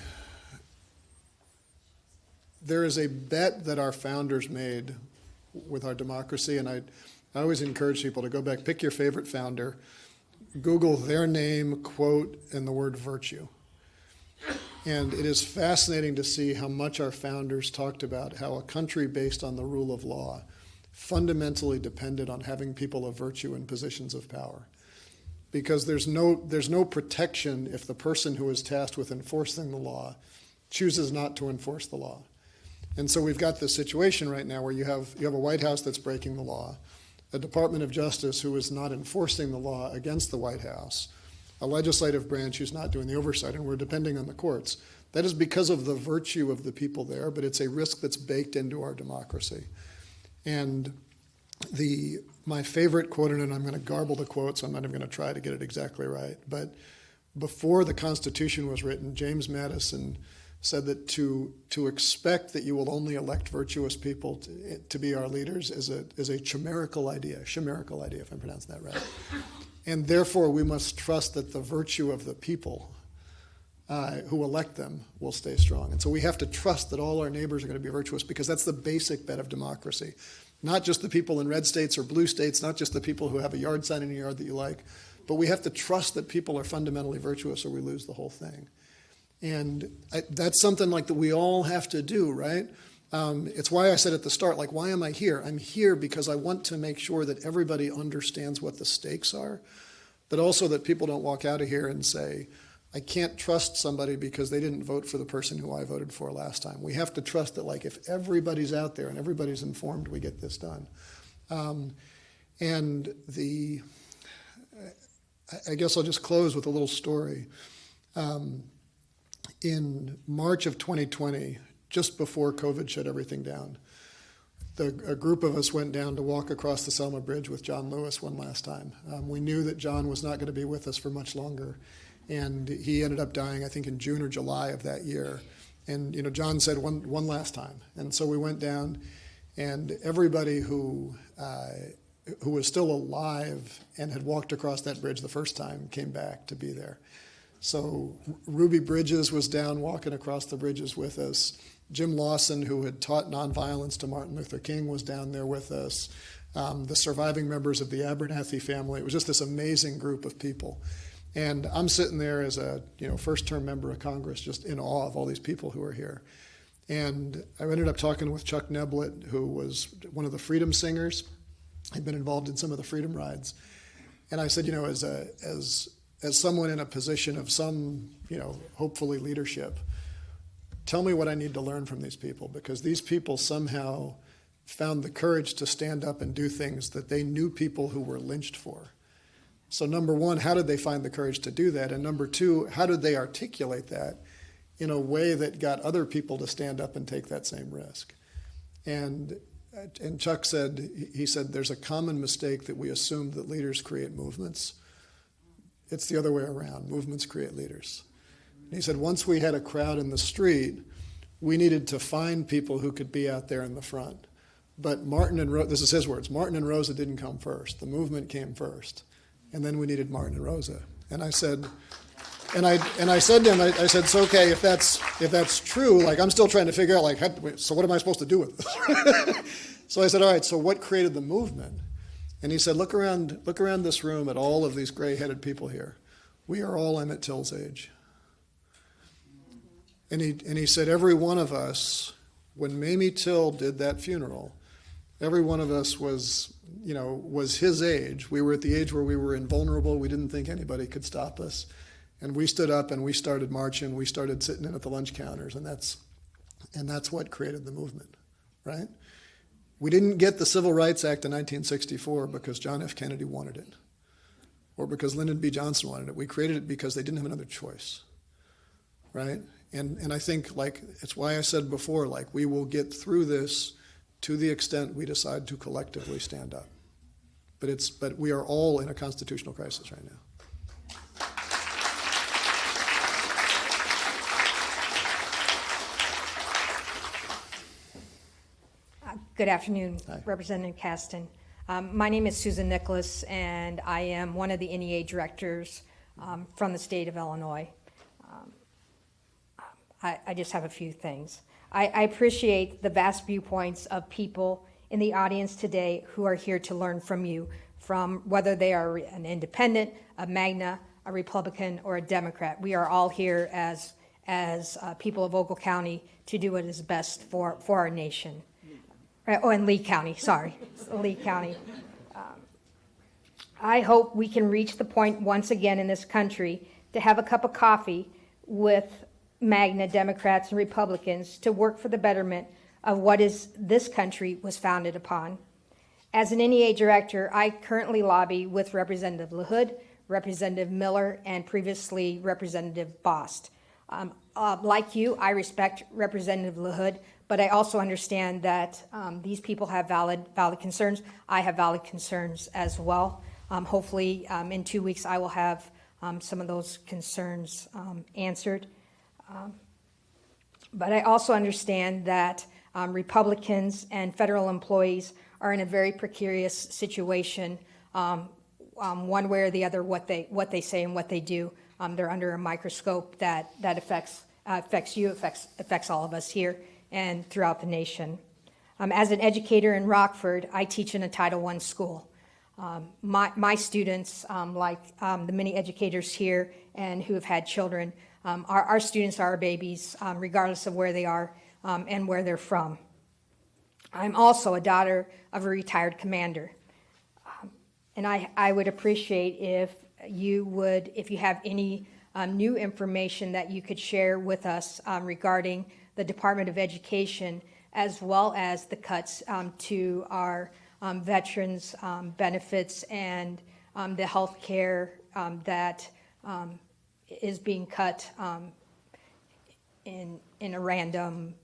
S5: is a bet that our founders made with our democracy, and I always encourage people to go back, pick your favorite founder, Google their name, quote, and the word virtue. And it is fascinating to see how much our founders talked about how a country based on the rule of law fundamentally depended on having people of virtue in positions of power. Because there's no protection if the person who is tasked with enforcing the law chooses not to enforce the law. And so we've got this situation right now where you have a White House that's breaking the law, a Department of Justice who is not enforcing the law against the White House, a legislative branch who's not doing the oversight, and we're depending on the courts. That is because of the virtue of the people there, but it's a risk that's baked into our democracy. And my favorite quote, and I'm going to garble the quote, so I'm not even going to try to get it exactly right, but before the Constitution was written, James Madison said that to expect that you will only elect virtuous people to be our leaders is a chimerical idea, if I'm pronouncing that right. And therefore, we must trust that the virtue of the people who elect them will stay strong. And so we have to trust that all our neighbors are going to be virtuous, because that's the basic bet of democracy. Not just the people in red states or blue states, not just the people who have a yard sign in your yard that you like, but we have to trust that people are fundamentally virtuous, or we lose the whole thing. And that's something like that we all have to do, right? It's why I said at the start, like, why am I here? I'm here because I want to make sure that everybody understands what the stakes are, but also that people don't walk out of here and say, I can't trust somebody because they didn't vote for the person who I voted for last time. We have to trust that, like, if everybody's out there and everybody's informed, we get this done. I guess I'll just close with a little story. In March of 2020, just before COVID shut everything down, a group of us went down to walk across the Selma Bridge with John Lewis one last time. We knew that John was not going to be with us for much longer, and he ended up dying, I think, in June or July of that year. And John said one last time, and so we went down, and everybody who was still alive and had walked across that bridge the first time came back to be there. So Ruby Bridges was down walking across the bridges with us. Jim Lawson, who had taught nonviolence to Martin Luther King, was down there with us. The surviving members of the Abernathy family. It was just this amazing group of people. And I'm sitting there as a first-term member of Congress, just in awe of all these people who are here. And I ended up talking with Chuck Neblett, who was one of the Freedom Singers. He'd been involved in some of the Freedom Rides. And I said, as someone in a position of some, hopefully leadership, tell me what I need to learn from these people, because these people somehow found the courage to stand up and do things that they knew people who were lynched for. So number one, how did they find the courage to do that? And number two, how did they articulate that in a way that got other people to stand up and take that same risk? And Chuck said, there's a common mistake that we assume that leaders create movements. It's the other way around. Movements create leaders. And he said, once we had a crowd in the street, we needed to find people who could be out there in the front. But this is his words, Martin and Rosa didn't come first. The movement came first. And then we needed Martin and Rosa. And I said, I said to him, I said, so okay, if that's true, like, I'm still trying to figure out, so what am I supposed to do with this? So I said, all right, so what created the movement? And he said, look around this room at all of these gray-headed people here. We are all Emmett Till's age. And he said, every one of us, when Mamie Till did that funeral, every one of us was his age. We were at the age where we were invulnerable. We didn't think anybody could stop us. And we stood up and we started marching. We started sitting in at the lunch counters, and that's what created the movement, right? We didn't get the Civil Rights Act in 1964 because John F. Kennedy wanted it, or because Lyndon B. Johnson wanted it. We created it because they didn't have another choice, right? And I think, like, it's why I said before, like, we will get through this to the extent we decide to collectively stand up. But we are all in a constitutional crisis right now.
S10: Good afternoon,
S5: Hi.
S10: Representative Caston. My name is Susan Nicholas, and I am one of the NEA directors from the state of Illinois. I just have a few things. I appreciate the vast viewpoints of people in the audience today who are here to learn from you, from whether they are an independent, a Magna, a Republican, or a Democrat. We are all here as people of Ogle County to do what is best for our nation. Oh, and Lee County, sorry, Lee County. I hope we can reach the point once again in this country to have a cup of coffee with Magna Democrats and Republicans to work for the betterment of what is this country was founded upon. As an NEA director, I currently lobby with Representative LaHood, Representative Miller, and previously Representative Bost. Like you, I respect Representative LaHood, but I also understand that these people have valid concerns. I have valid concerns as well. Hopefully, in 2 weeks, I will have some of those concerns answered. But I also understand that Republicans and federal employees are in a very precarious situation, one way or the other, what they say and what they do. They're under a microscope that affects you, affects all of us here and throughout the nation. As an educator in Rockford, I teach in a Title I school. My students, like the many educators here and who have had children, our students are our babies, regardless of where they are and where they're from. I'm also a daughter of a retired commander. And I would appreciate if you have any new information that you could share with us regarding the Department of Education, as well as the cuts to our veterans benefits and the health care that is being cut in a random,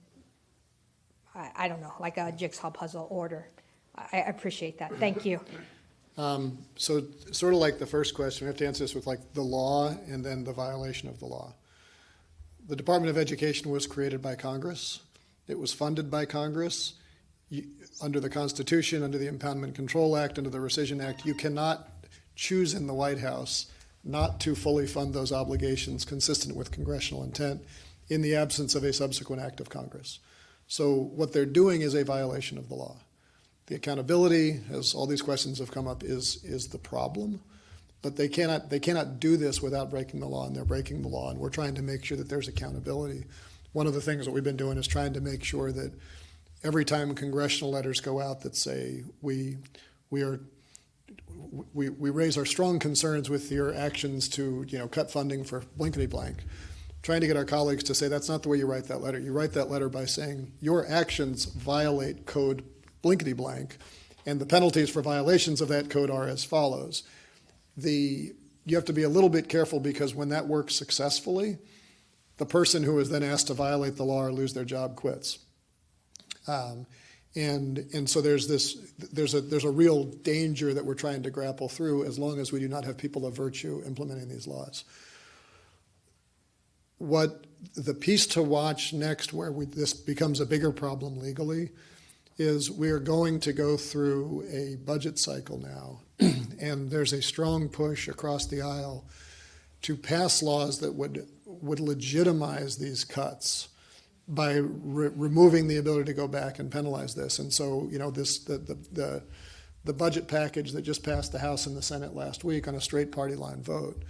S10: I don't know, like a jigsaw puzzle order. I appreciate that. Thank you.
S5: So sort of like the first question, we have to answer this with like the law and then the violation of the law. The Department of Education was created by Congress. It was funded by Congress. Under the Constitution, under the Impoundment Control Act, under the Rescission Act, you cannot choose in the White House not to fully fund those obligations consistent with congressional intent in the absence of a subsequent act of Congress. So what they're doing is a violation of the law. The accountability, as all these questions have come up, is the problem. But they cannot do this without breaking the law, and they're breaking the law, and we're trying to make sure that there's accountability. One of the things that we've been doing is trying to make sure that every time congressional letters go out that say we raise our strong concerns with your actions to cut funding for blankety blank, trying to get our colleagues to say that's not the way you write that letter. You write that letter by saying your actions violate code blankety blank, and the penalties for violations of that code are as follows. You have to be a little bit careful because when that works successfully, the person who is then asked to violate the law or lose their job quits. And so there's a real danger that we're trying to grapple through as long as we do not have people of virtue implementing these laws. What the piece to watch next, where this becomes a bigger problem legally, is we are going to go through a budget cycle now, and there's a strong push across the aisle to pass laws that would legitimize these cuts by removing the ability to go back and penalize this. And so, the budget package that just passed the House and the Senate last week on a straight party line vote,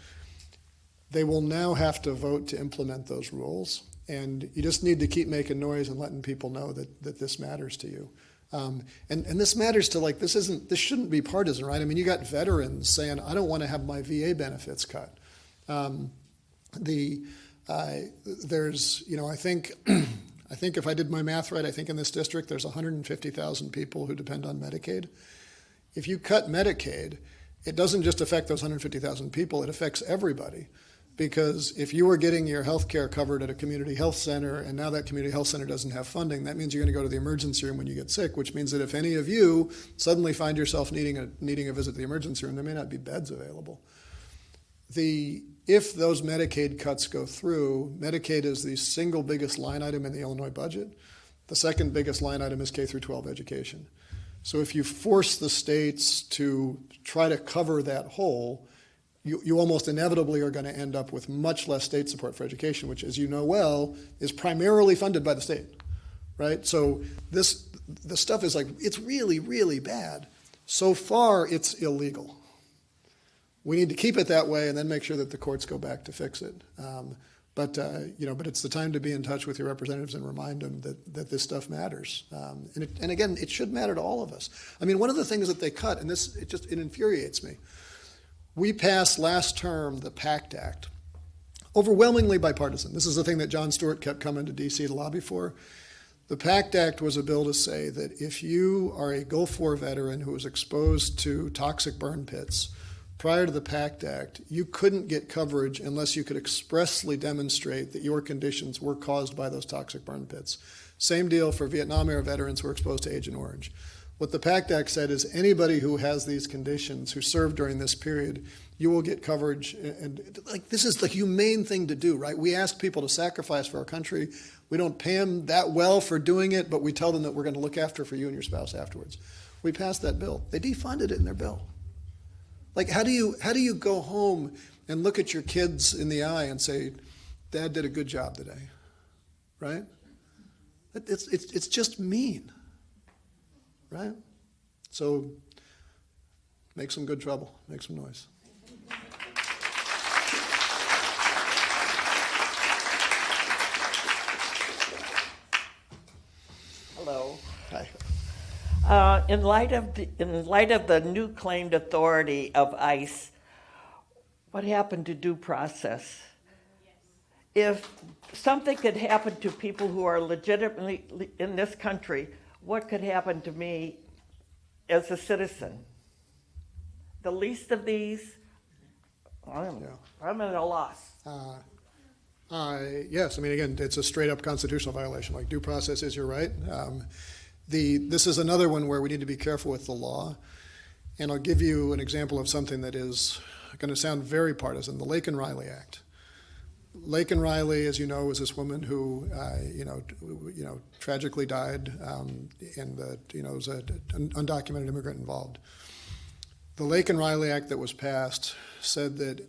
S5: they will now have to vote to implement those rules. And you just need to keep making noise and letting people know that this matters to you. And this matters to, like, this shouldn't be partisan, right? I mean, you got veterans saying, I don't want to have my VA benefits cut. I think I think if I did my math right, I think in this district there's 150,000 people who depend on Medicaid. If you cut Medicaid, it doesn't just affect those 150,000 people, it affects everybody. Because if you were getting your health care covered at a community health center and now that community health center doesn't have funding, that means you're going to go to the emergency room when you get sick, which means that if any of you suddenly find yourself needing a visit to the emergency room, there may not be beds available. If those Medicaid cuts go through, Medicaid is the single biggest line item in the Illinois budget. The second biggest line item is K through 12 education. So if you force the states to try to cover that hole, you almost inevitably are going to end up with much less state support for education, which, as you know well, is primarily funded by the state, right? So the stuff is like, it's really, really bad. So far, it's illegal. We need to keep it that way and then make sure that the courts go back to fix it. But it's the time to be in touch with your representatives and remind them that this stuff matters. And again, it should matter to all of us. I mean, one of the things that they cut, and it infuriates me. We passed last term the PACT Act, overwhelmingly bipartisan. This is the thing that Jon Stewart kept coming to D.C. to lobby for. The PACT Act was a bill to say that if you are a Gulf War veteran who was exposed to toxic burn pits prior to the PACT Act, you couldn't get coverage unless you could expressly demonstrate that your conditions were caused by those toxic burn pits. Same deal for Vietnam era veterans who were exposed to Agent Orange. What the PACT Act said is anybody who has these conditions, who served during this period, you will get coverage. And like, this is the humane thing to do, right? We ask people to sacrifice for our country. We don't pay them that well for doing it, but we tell them that we're going to look after for you and your spouse afterwards. We passed that bill. They defunded it in their bill. Like, how do you go home and look at your kids in the eye and say, Dad did a good job today, right? It's just mean. Right? So make some good trouble, make some noise.
S13: Hello.
S5: Hi.
S13: In light of the new claimed authority of ICE, what happened to due process? If something could happen to people who are legitimately in this country, what could happen to me as a citizen? The least of these, I'm at a loss.
S5: Yes, I mean, again, it's a straight up constitutional violation. Like, due process is your right. This is another one where we need to be careful with the law. And I'll give you an example of something that is going to sound very partisan, the Lake and Riley Act. Lake and Riley, as you know, was this woman who, tragically died, and was an undocumented immigrant involved. The Lake and Riley Act that was passed said that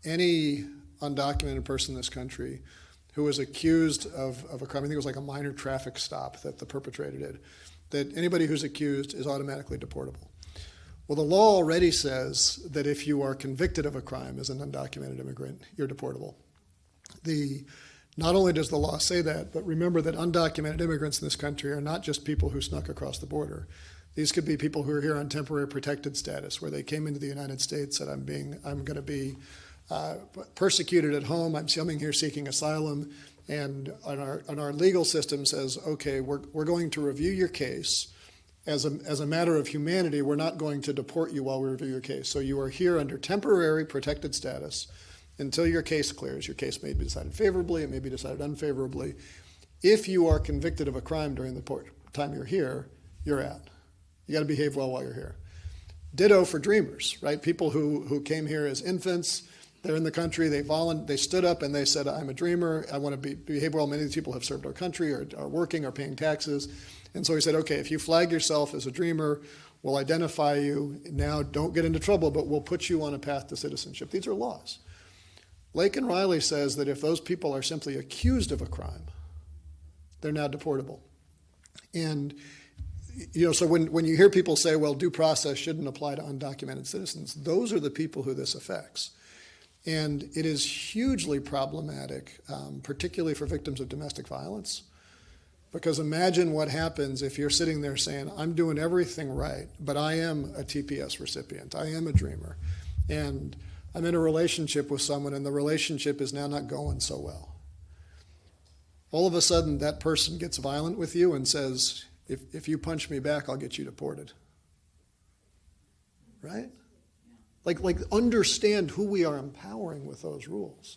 S5: any undocumented person in this country who was accused of a crime, I think it was like a minor traffic stop that the perpetrator did, that anybody who's accused is automatically deportable. Well, the law already says that if you are convicted of a crime as an undocumented immigrant, you're deportable. Not only does the law say that, but remember that undocumented immigrants in this country are not just people who snuck across the border. These could be people who are here on temporary protected status, where they came into the United States, said, I'm going to be persecuted at home, I'm coming here seeking asylum, and our legal system says, okay, we're going to review your case. As a matter of humanity, we're not going to deport you while we review your case. So you are here under temporary protected status until your case clears. Your case may be decided favorably, it may be decided unfavorably. If you are convicted of a crime during the time you're here, you're out. You got to behave well while you're here. Ditto for dreamers, right? People who came here as infants, they're in the country, they stood up and they said, I'm a dreamer, I want to behave well. Many of these people have served our country or are working or paying taxes. And so he said, okay, if you flag yourself as a dreamer, we'll identify you. Now don't get into trouble, but we'll put you on a path to citizenship. These are laws. Lake and Riley says that if those people are simply accused of a crime, they're now deportable. And so when you hear people say, well, due process shouldn't apply to undocumented citizens, those are the people who this affects. And it is hugely problematic, particularly for victims of domestic violence. Because imagine what happens if you're sitting there saying, I'm doing everything right, but I am a TPS recipient, I am a dreamer, and I'm in a relationship with someone and the relationship is now not going so well. all of a sudden that person gets violent with you and says, if you punch me back, I'll get you deported. Right? Like understand who we are empowering with those rules.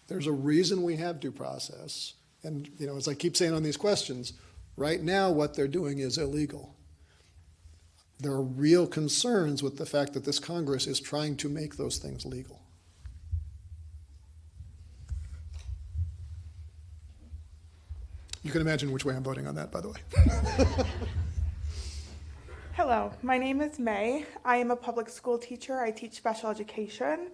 S5: There's a reason we have due process. And, as I keep saying on these questions, right now what they're doing is illegal. There are real concerns with the fact that this Congress is trying to make those things legal. You can imagine which way I'm voting on that, by the way.
S14: Hello, my name is May. I am a public school teacher. I teach special education.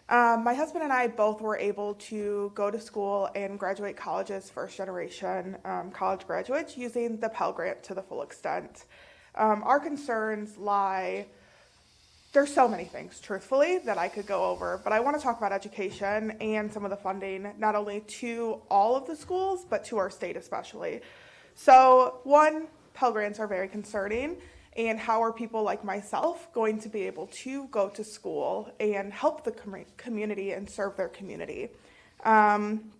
S14: My husband and I both were able to go to school and graduate college as first-generation college graduates using the Pell Grant to the full extent. Our concerns lie, there's so many things, truthfully, that I could go over, but I want to talk about education and some of the funding, not only to all of the schools, but to our state especially. So, one, Pell Grants are very concerning. And how are people like myself going to be able to go to school and help the community and serve their community? I'm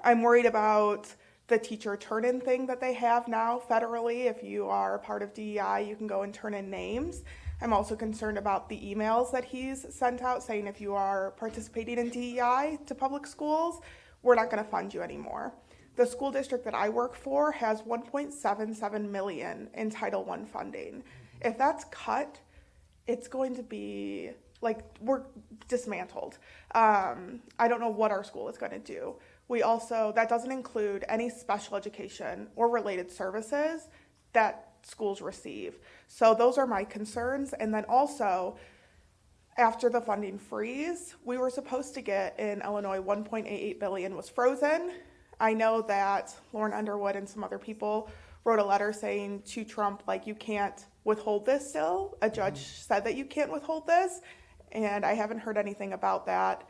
S14: worried about the teacher turn-in thing that they have now federally. If you are a part of DEI, you can go and turn in names. I'm also concerned about the emails that he's sent out saying if you are participating in DEI to public schools, we're not going to fund you anymore. The school district that I work for has $1.77 million in Title I funding. If that's cut, it's going to be like we're dismantled. I don't know what our school is going to do. That doesn't include any special education or related services that schools receive. So those are my concerns. And then also, after the funding freeze, we were supposed to get in Illinois $1.88 billion was frozen. I know that Lauren Underwood and some other people wrote a letter saying to Trump, you can't withhold this still. A judge said that you can't withhold this, and I haven't heard anything about that.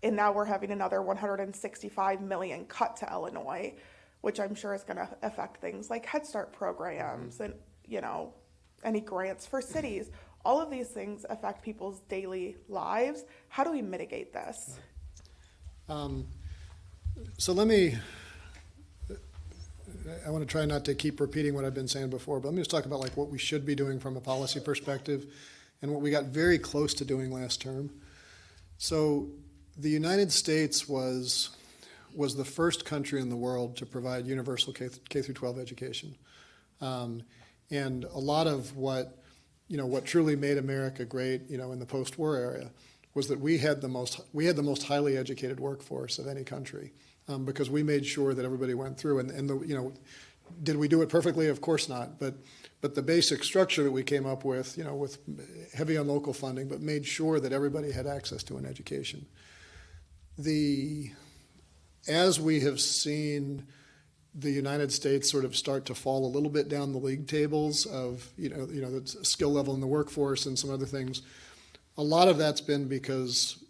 S14: And now we're having another $165 million cut to Illinois, which I'm sure is going to affect things like Head Start programs and, any grants for cities. All of these things affect people's daily lives. How do we mitigate this?
S5: So I want to try not to keep repeating what I've been saying before, but let me just talk about what we should be doing from a policy perspective and what we got very close to doing last term. So the United States was the first country in the world to provide universal K through 12 education. And a lot of what truly made America great, in the post-war era was that we had the most highly educated workforce of any country, because we made sure that everybody went through. And did we do it perfectly? Of course not. But the basic structure that we came up with, with heavy on local funding, but made sure that everybody had access to an education. As we have seen the United States sort of start to fall a little bit down the league tables of the skill level in the workforce and some other things. A lot of that's been because,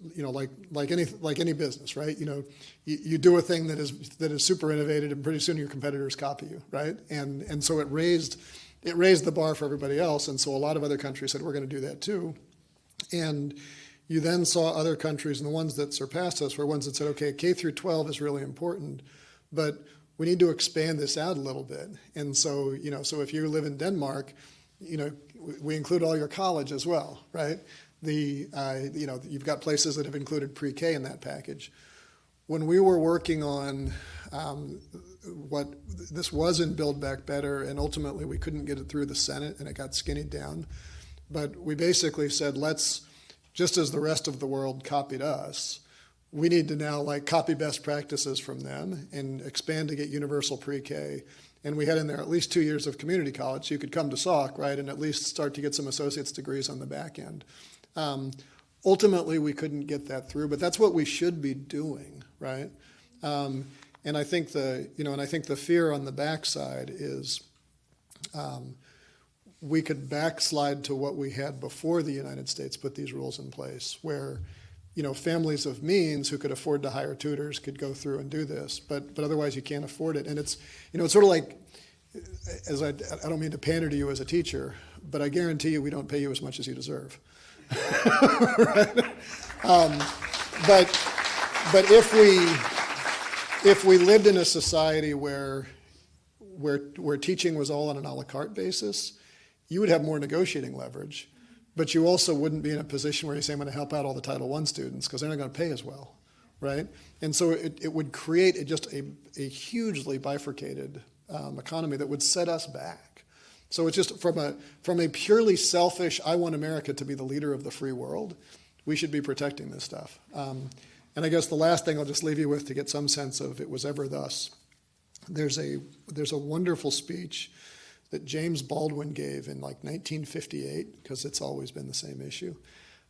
S5: like any business, right? You do a thing that is super innovative, and pretty soon your competitors copy you, right? And so it raised the bar for everybody else, and so a lot of other countries said we're going to do that too. And you then saw other countries, and the ones that surpassed us were ones that said, okay, K through 12 is really important, but we need to expand this out a little bit. And so so if you live in Denmark, we include all your college as well, right? You've got places that have included pre-K in that package. When we were working on this was in Build Back Better, and ultimately we couldn't get it through the Senate, and it got skinnied down. But we basically said, let's, just as the rest of the world copied us, we need to now copy best practices from them and expand to get universal pre-K. And we had in there at least 2 years of community college, so you could come to Sauk, right, and at least start to get some associate's degrees on the back end. Ultimately, we couldn't get that through, but that's what we should be doing, right? And I think the fear on the backside is we could backslide to what we had before the United States put these rules in place, where families of means who could afford to hire tutors could go through and do this, but otherwise you can't afford it. And it's it's sort of like, I don't mean to pander to you as a teacher, but I guarantee you we don't pay you as much as you deserve. Right? But if if we lived in a society where teaching was all on an a la carte basis, you would have more negotiating leverage, but you also wouldn't be in a position where you say, I'm going to help out all the Title I students because they're not going to pay as well, right? And so it would create just a hugely bifurcated economy that would set us back. So it's just from a purely selfish, I want America to be the leader of the free world, we should be protecting this stuff. And I guess the last thing I'll just leave you with to get some sense of it was ever thus. There's a wonderful speech that James Baldwin gave in like 1958, because it's always been the same issue.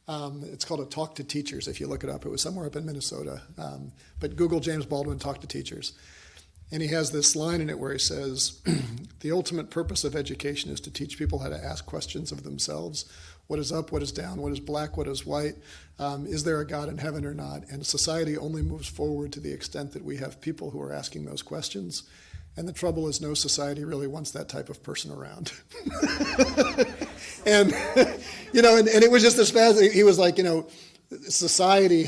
S5: It's called A Talk to Teachers. If you look it up, it was somewhere up in Minnesota. But Google James Baldwin Talk to Teachers. And he has this line in it where he says, the ultimate purpose of education is to teach people how to ask questions of themselves. What is up, what is down, what is black, what is white? Is there a God in heaven or not? And society only moves forward to the extent that we have people who are asking those questions. And the trouble is no society really wants that type of person around. And, and it was just this fascinating. He was like, society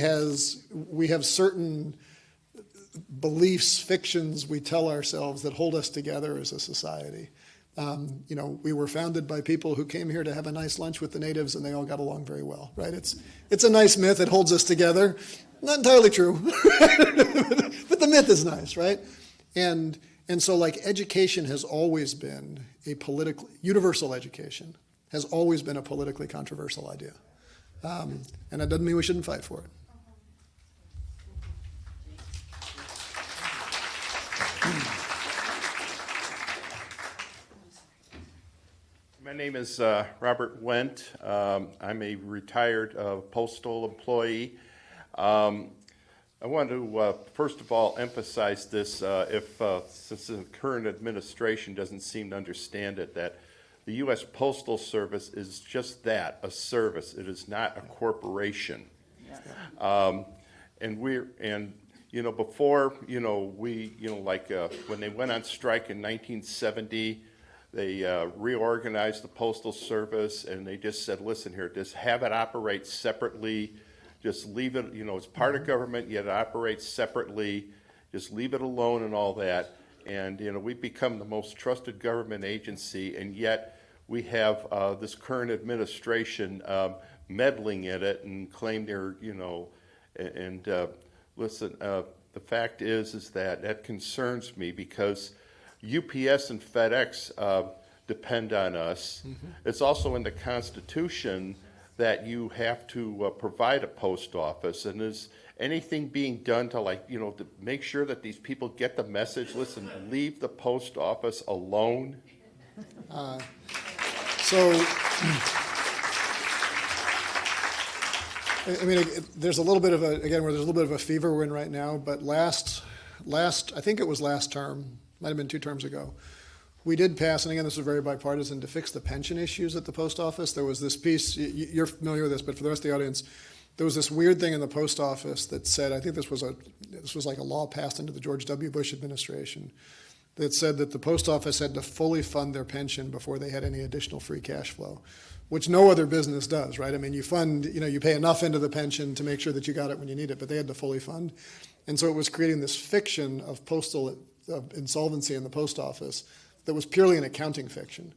S5: we have certain beliefs, fictions we tell ourselves that hold us together as a society. We were founded by people who came here to have a nice lunch with the natives and they all got along very well, right? It's a nice myth. It holds us together. Not entirely true, but the myth is nice, right? And so like education has always been universal education has always been a politically controversial idea. And that doesn't mean we shouldn't fight for it.
S15: My name is Robert Wendt. I'm a retired postal employee. I want to first of all emphasize this, since the current administration doesn't seem to understand it, that the U.S. Postal Service is just that, a service. It is not a corporation. Before, when they went on strike in 1970, they reorganized the Postal Service, and they just said, listen here, just have it operate separately. Just leave it, it's part of government, yet it operates separately. Just leave it alone and all that. And, we've become the most trusted government agency, and yet we have this current administration meddling in it and claim they're, listen, the fact is that concerns me because UPS and FedEx depend on us. Mm-hmm. It's also in the Constitution that you have to provide a post office, and is anything being done to to make sure that these people get the message, listen, leave the post office alone?
S5: There's a little bit of a fever we're in right now, but last, I think it was last term, might have been 2 terms ago, we did pass, and again, this was very bipartisan, to fix the pension issues at the post office. There was this piece, you're familiar with this, but for the rest of the audience, there was this weird thing in the post office that said, I think this was like a law passed into the George W. Bush administration, that said that the post office had to fully fund their pension before they had any additional free cash flow, which no other business does, right? I mean, you fund, you pay enough into the pension to make sure that you got it when you need it, but they had to fully fund. And so it was creating this fiction of insolvency in the post office that was purely an accounting fiction.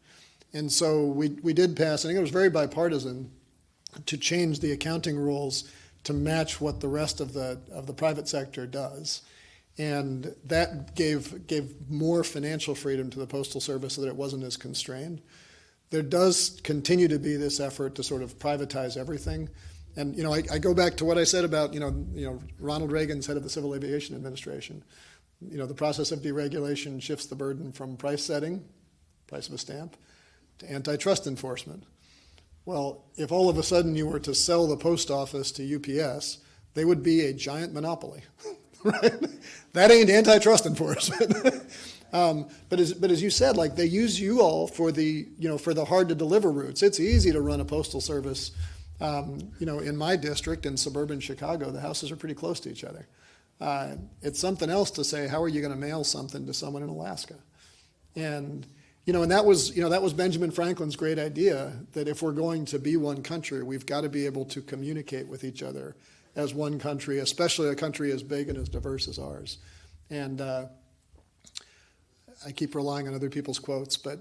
S5: And so we did pass, I think it was very bipartisan, to change the accounting rules to match what the rest of the private sector does. And that gave more financial freedom to the Postal Service so that it wasn't as constrained. There does continue to be this effort to sort of privatize everything. And I go back to what I said about Ronald Reagan's head of the Civil Aviation Administration. The process of deregulation shifts the burden from price setting, price of a stamp, to antitrust enforcement. Well, if all of a sudden you were to sell the post office to UPS, they would be a giant monopoly, right? That ain't antitrust enforcement. But as you said, they use you all for the hard to deliver routes. It's easy to run a postal service. In my district in suburban Chicago, the houses are pretty close to each other. It's something else to say, how are you going to mail something to someone in Alaska? And that was Benjamin Franklin's great idea, that if we're going to be one country, we've got to be able to communicate with each other as one country, especially a country as big and as diverse as ours. And I keep relying on other people's quotes, but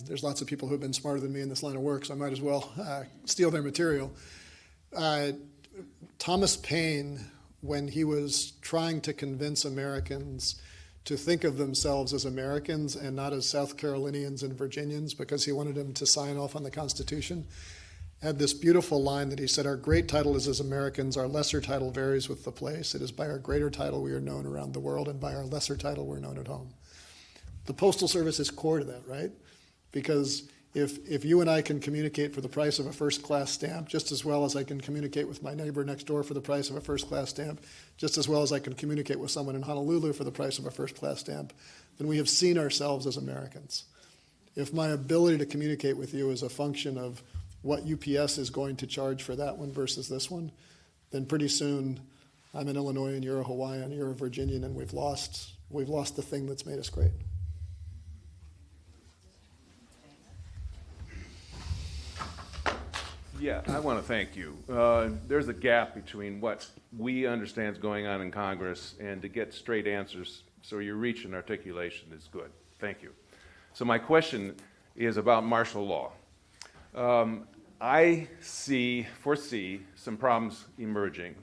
S5: there's lots of people who have been smarter than me in this line of work, so I might as well steal their material. Thomas Paine, when he was trying to convince Americans to think of themselves as Americans and not as South Carolinians and Virginians, because he wanted them to sign off on the Constitution, had this beautiful line that he said, "Our great title is as Americans, our lesser title varies with the place. It is by our greater title we are known around the world, and by our lesser title we're known at home." The Postal Service is core to that, right? Because if you and I can communicate for the price of a first-class stamp, just as well as I can communicate with my neighbor next door for the price of a first-class stamp, just as well as I can communicate with someone in Honolulu for the price of a first-class stamp, then we have seen ourselves as Americans. If my ability to communicate with you is a function of what UPS is going to charge for that one versus this one, then pretty soon I'm in Illinois and you're a Hawaiian, you're a Virginian, and we've lost the thing that's made us great.
S16: Yeah, I want to thank you. There's a gap between what we understand is going on in Congress and to get straight answers, so your reach and articulation is good. Thank you. So my question is about martial law. I foresee some problems emerging.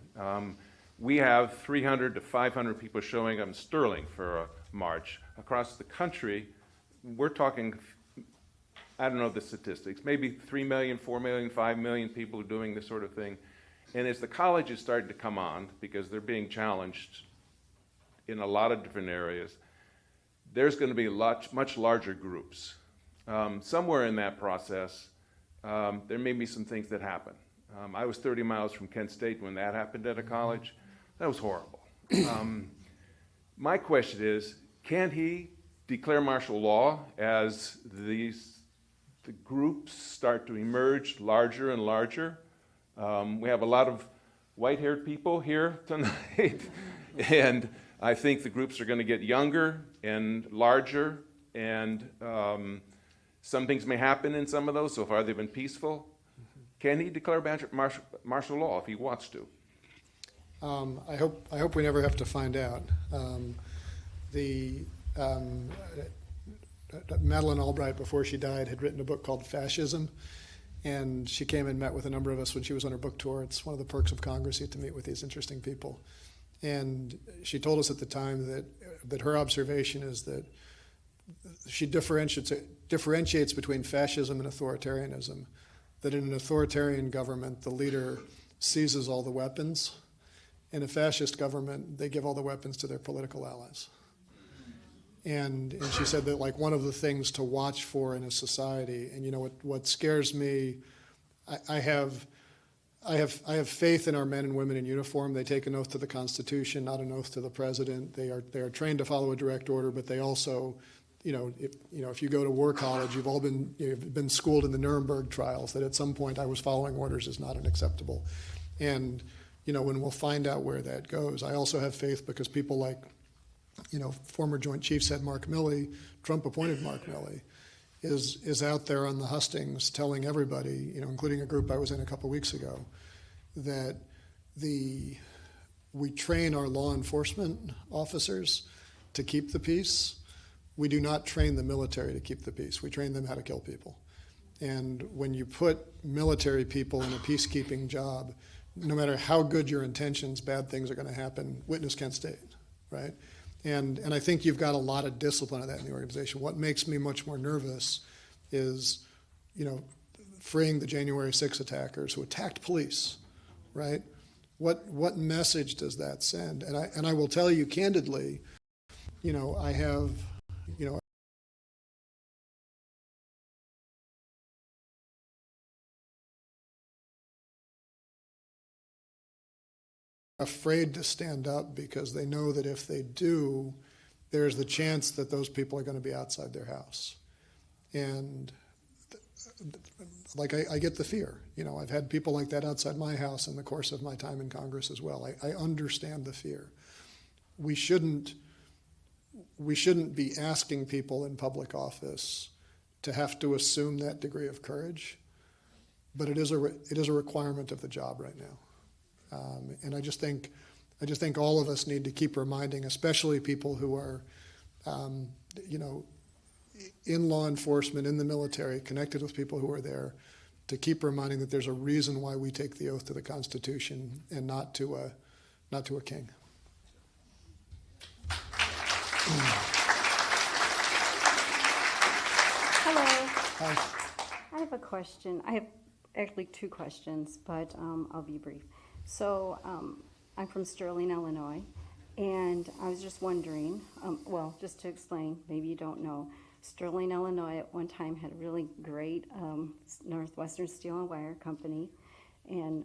S16: We have 300 to 500 people showing up in Sterling for a march. Across the country, we're talking, I don't know the statistics, maybe 3 million, 4 million, 5 million people doing this sort of thing. And as the colleges start to come on, because they're being challenged in a lot of different areas, there's going to be much larger groups. Somewhere in that process, there may be some things that happen. I was 30 miles from Kent State when that happened at a college. That was horrible. My question is, can he declare martial law as the groups start to emerge larger and larger? We have a lot of white-haired people here tonight, and I think the groups are going to get younger and larger, and some things may happen in some of those. So far, they've been peaceful. Can he declare martial law if he wants to?
S5: I hope we never have to find out. Madeleine Albright, before she died, had written a book called Fascism, and she came and met with a number of us when she was on her book tour. It's one of the perks of Congress, you get to meet with these interesting people. And she told us at the time that her observation is that she differentiates between fascism and authoritarianism, that in an authoritarian government, the leader seizes all the weapons. In a fascist government, they give all the weapons to their political allies. And she said that, like, one of the things to watch for in a society, and you know what scares me, I have faith in our men and women in uniform. They take an oath to the Constitution, not an oath to the president. They are trained to follow a direct order, but they also, if you go to war college, you've been schooled in the Nuremberg trials that at some point I was following orders is not unacceptable. And when we'll find out where that goes, I also have faith because people like, former Joint Chiefs head Mark Milley, Trump appointed Mark Milley, is out there on the hustings telling everybody, including a group I was in a couple weeks ago, that we train our law enforcement officers to keep the peace. We do not train the military to keep the peace. We train them how to kill people. And when you put military people in a peacekeeping job, no matter how good your intentions, bad things are going to happen. Witness Kent State, right? And I think you've got a lot of discipline of that in the organization. What makes me much more nervous is, freeing the January 6 attackers who attacked police, right? What message does that send? And I will tell you candidly, I have, afraid to stand up because they know that if they do, there's the chance that those people are going to be outside their house. And I get the fear. I've had people like that outside my house in the course of my time in Congress as well. I understand the fear. We shouldn't be asking people in public office to have to assume that degree of courage, but it is a requirement of the job right now. And I just think I just think all of us need to keep reminding, especially people who are, in law enforcement, in the military, connected with people who are there, to keep reminding that there's a reason why we take the oath to the Constitution and not to a king.
S17: Hello.
S5: Hi.
S17: I have a question. I have actually two questions, but I'll be brief. So I'm from Sterling, Illinois, and I was just wondering, just to explain, maybe you don't know, Sterling, Illinois at one time had a really great Northwestern Steel and Wire company, and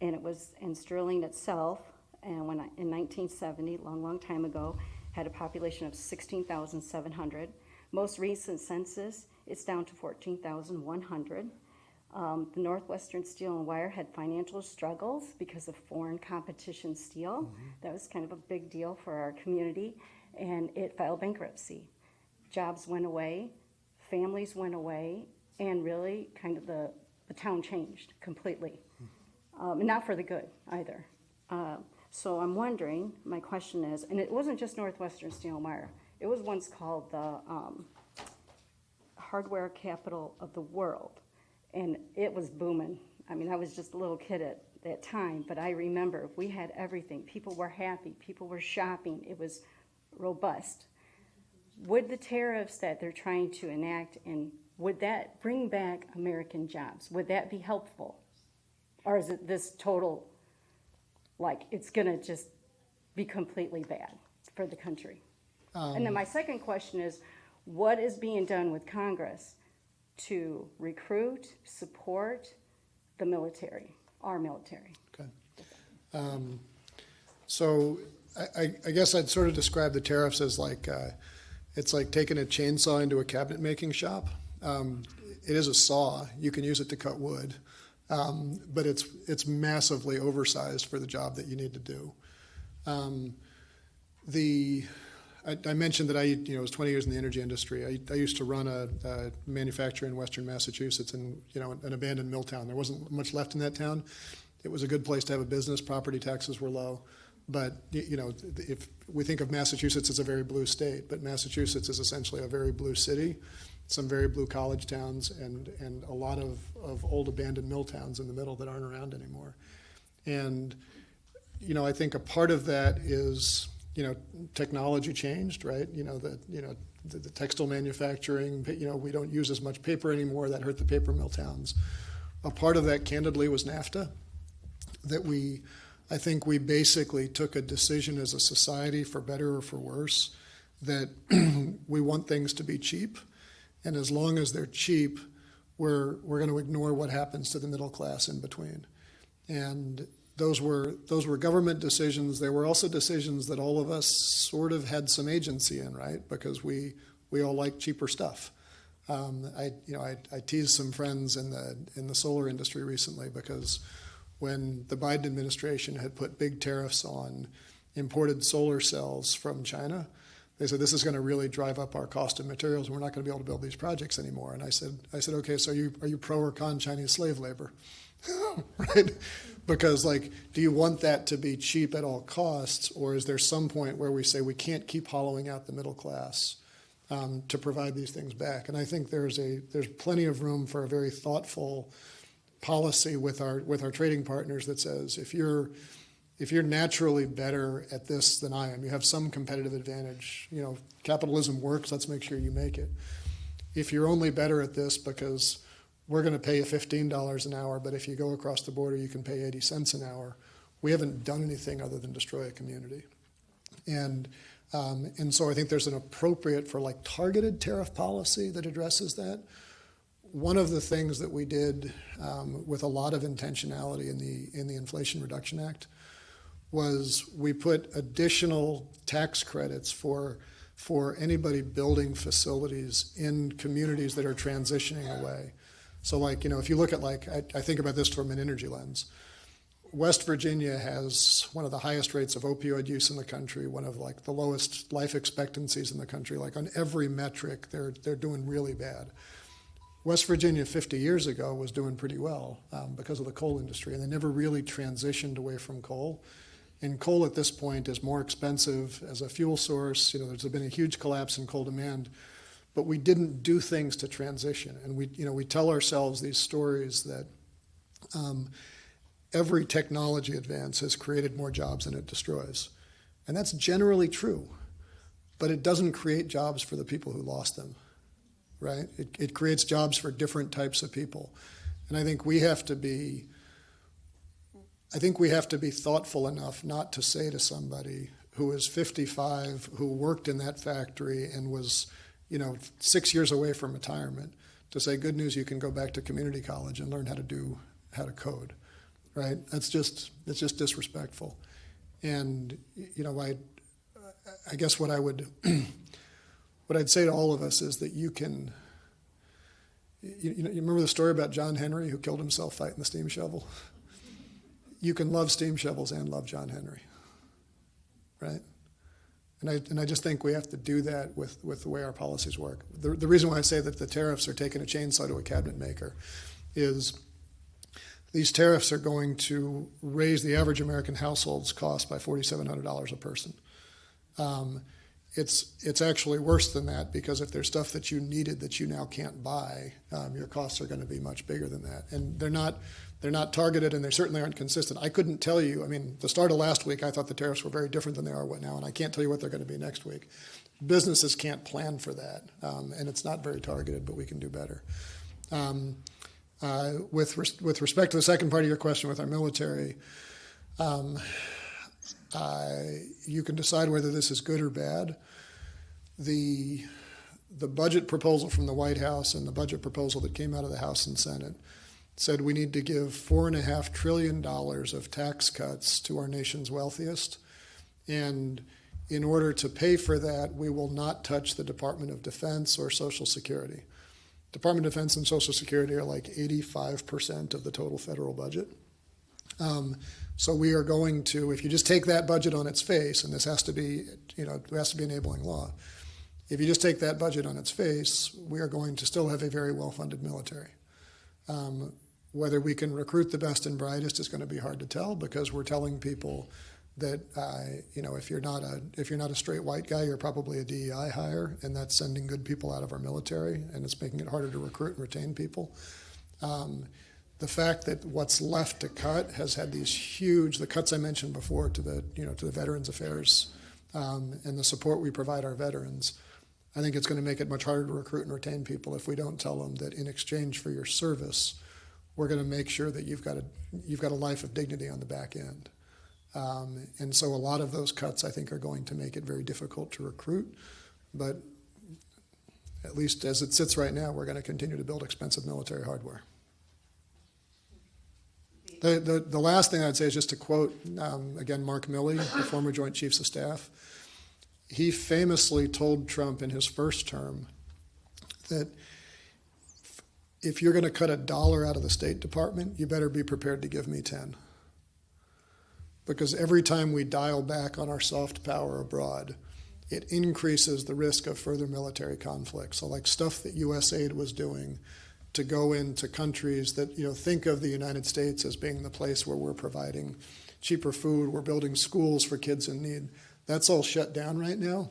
S17: it was in Sterling itself, and in 1970, long time ago, had a population of 16,700. Most recent census, it's down to 14,100. The Northwestern Steel and Wire had financial struggles because of foreign competition steel.
S5: Mm-hmm.
S17: That was kind of a big deal for our community, and it filed bankruptcy. Jobs went away, families went away, and really kind of the town changed completely. And not for the good either. So I'm wondering, my question is, and it wasn't just Northwestern Steel and Wire, it was once called the hardware capital of the world, and it was booming. I mean, I was just a little kid at that time, but I remember we had everything. People were happy, people were shopping, it was robust. Would the tariffs that they're trying to enact, and would that bring back American jobs? Would that be helpful? Or is it this total, like it's gonna just be completely bad for the country? And then my second question is, what is being done with Congress to recruit, support the military, our military?
S5: Okay. So I guess I'd sort of describe the tariffs as like, it's like taking a chainsaw into a cabinet making shop. It is a saw. You can use it to cut wood, but it's massively oversized for the job that you need to do. I mentioned that I was 20 years in the energy industry. I used to run a manufacturer in western Massachusetts in an abandoned mill town. There wasn't much left in that town. It was a good place to have a business. Property taxes were low. But if we think of Massachusetts as a very blue state, but Massachusetts is essentially a very blue city, some very blue college towns, and a lot of old abandoned mill towns in the middle that aren't around anymore. And I think a part of that is technology changed, right? The textile manufacturing, we don't use as much paper anymore. That hurt the paper mill towns. A part of that, candidly, was NAFTA, that I think we basically took a decision as a society, for better or for worse, that we want things to be cheap, and as long as they're cheap, we're going to ignore what happens to the middle class in between. And those were government decisions. There were also decisions that all of us sort of had some agency in, right? Because we all like cheaper stuff. I teased some friends in the solar industry recently because when the Biden administration had put big tariffs on imported solar cells from China, they said, this is going to really drive up our cost of materials. We're not going to be able to build these projects anymore. And I said, okay, so are you pro or con Chinese slave labor? Right? Because do you want that to be cheap at all costs, or is there some point where we say we can't keep hollowing out the middle class to provide these things back? And I think there's plenty of room for a very thoughtful policy with our trading partners that says, if you're naturally better at this than I am, you have some competitive advantage. Capitalism works. Let's make sure you make it. If you're only better at this because we're going to pay you $15 an hour, but if you go across the border, you can pay 80 cents an hour. We haven't done anything other than destroy a community. And so I think there's an appropriate for targeted tariff policy that addresses that. One of the things that we did with a lot of intentionality in the Inflation Reduction Act was we put additional tax credits for anybody building facilities in communities that are transitioning away. So if you look at I think about this from an energy lens. West Virginia has one of the highest rates of opioid use in the country, one of the lowest life expectancies in the country. On every metric, they're doing really bad. West Virginia 50 years ago was doing pretty well because of the coal industry, and they never really transitioned away from coal. And coal at this point is more expensive as a fuel source. There's been a huge collapse in coal demand, but we didn't do things to transition. And we tell ourselves these stories that every technology advance has created more jobs than it destroys. And that's generally true, but it doesn't create jobs for the people who lost them, right? It creates jobs for different types of people. And I think we have to be thoughtful enough not to say to somebody who is 55, who worked in that factory and was, 6 years away from retirement, to say, good news, you can go back to community college and learn how to code, right? It's just disrespectful. And, I guess what I'd say to all of us is that you remember the story about John Henry who killed himself fighting the steam shovel? You can love steam shovels and love John Henry, right? And I just think we have to do that with the way our policies work. The reason why I say that the tariffs are taking a chainsaw to a cabinet maker is these tariffs are going to raise the average American household's cost by $4,700 a person. It's actually worse than that, because if there's stuff that you needed that you now can't buy, your costs are going to be much bigger than that. And they're not targeted, and they certainly aren't consistent. I couldn't tell you. The start of last week, I thought the tariffs were very different than they are now, and I can't tell you what they're going to be next week. Businesses can't plan for that, and it's not very targeted, but we can do better. With respect to the second part of your question with our military, you can decide whether this is good or bad. The budget proposal from the White House and the budget proposal that came out of the House and Senate said we need to give $4.5 trillion of tax cuts to our nation's wealthiest. And in order to pay for that, we will not touch the Department of Defense or Social Security. Department of Defense and Social Security are like 85% of the total federal budget. So we are going to, if you just take that budget on its face, and this has to be, it has to be enabling law. If you just take that budget on its face, we are going to still have a very well-funded military. Whether we can recruit the best and brightest is going to be hard to tell, because we're telling people that if you're not a straight white guy, you're probably a DEI hire, and that's sending good people out of our military, and it's making it harder to recruit and retain people. The fact that what's left to cut has had these huge, the cuts I mentioned before to the Veterans Affairs and the support we provide our veterans, I think it's going to make it much harder to recruit and retain people if we don't tell them that in exchange for your service, we're going to make sure that you've got a life of dignity on the back end. And so a lot of those cuts, I think, are going to make it very difficult to recruit. But at least as it sits right now, we're going to continue to build expensive military hardware. The last thing I'd say is just to quote, again, Mark Milley, the former Joint Chiefs of Staff. He famously told Trump in his first term that if you're going to cut $1 out of the State Department, you better be prepared to give me 10. Because every time we dial back on our soft power abroad, it increases the risk of further military conflict. So like stuff that USAID was doing to go into countries that, think of the United States as being the place where we're providing cheaper food, we're building schools for kids in need. That's all shut down right now,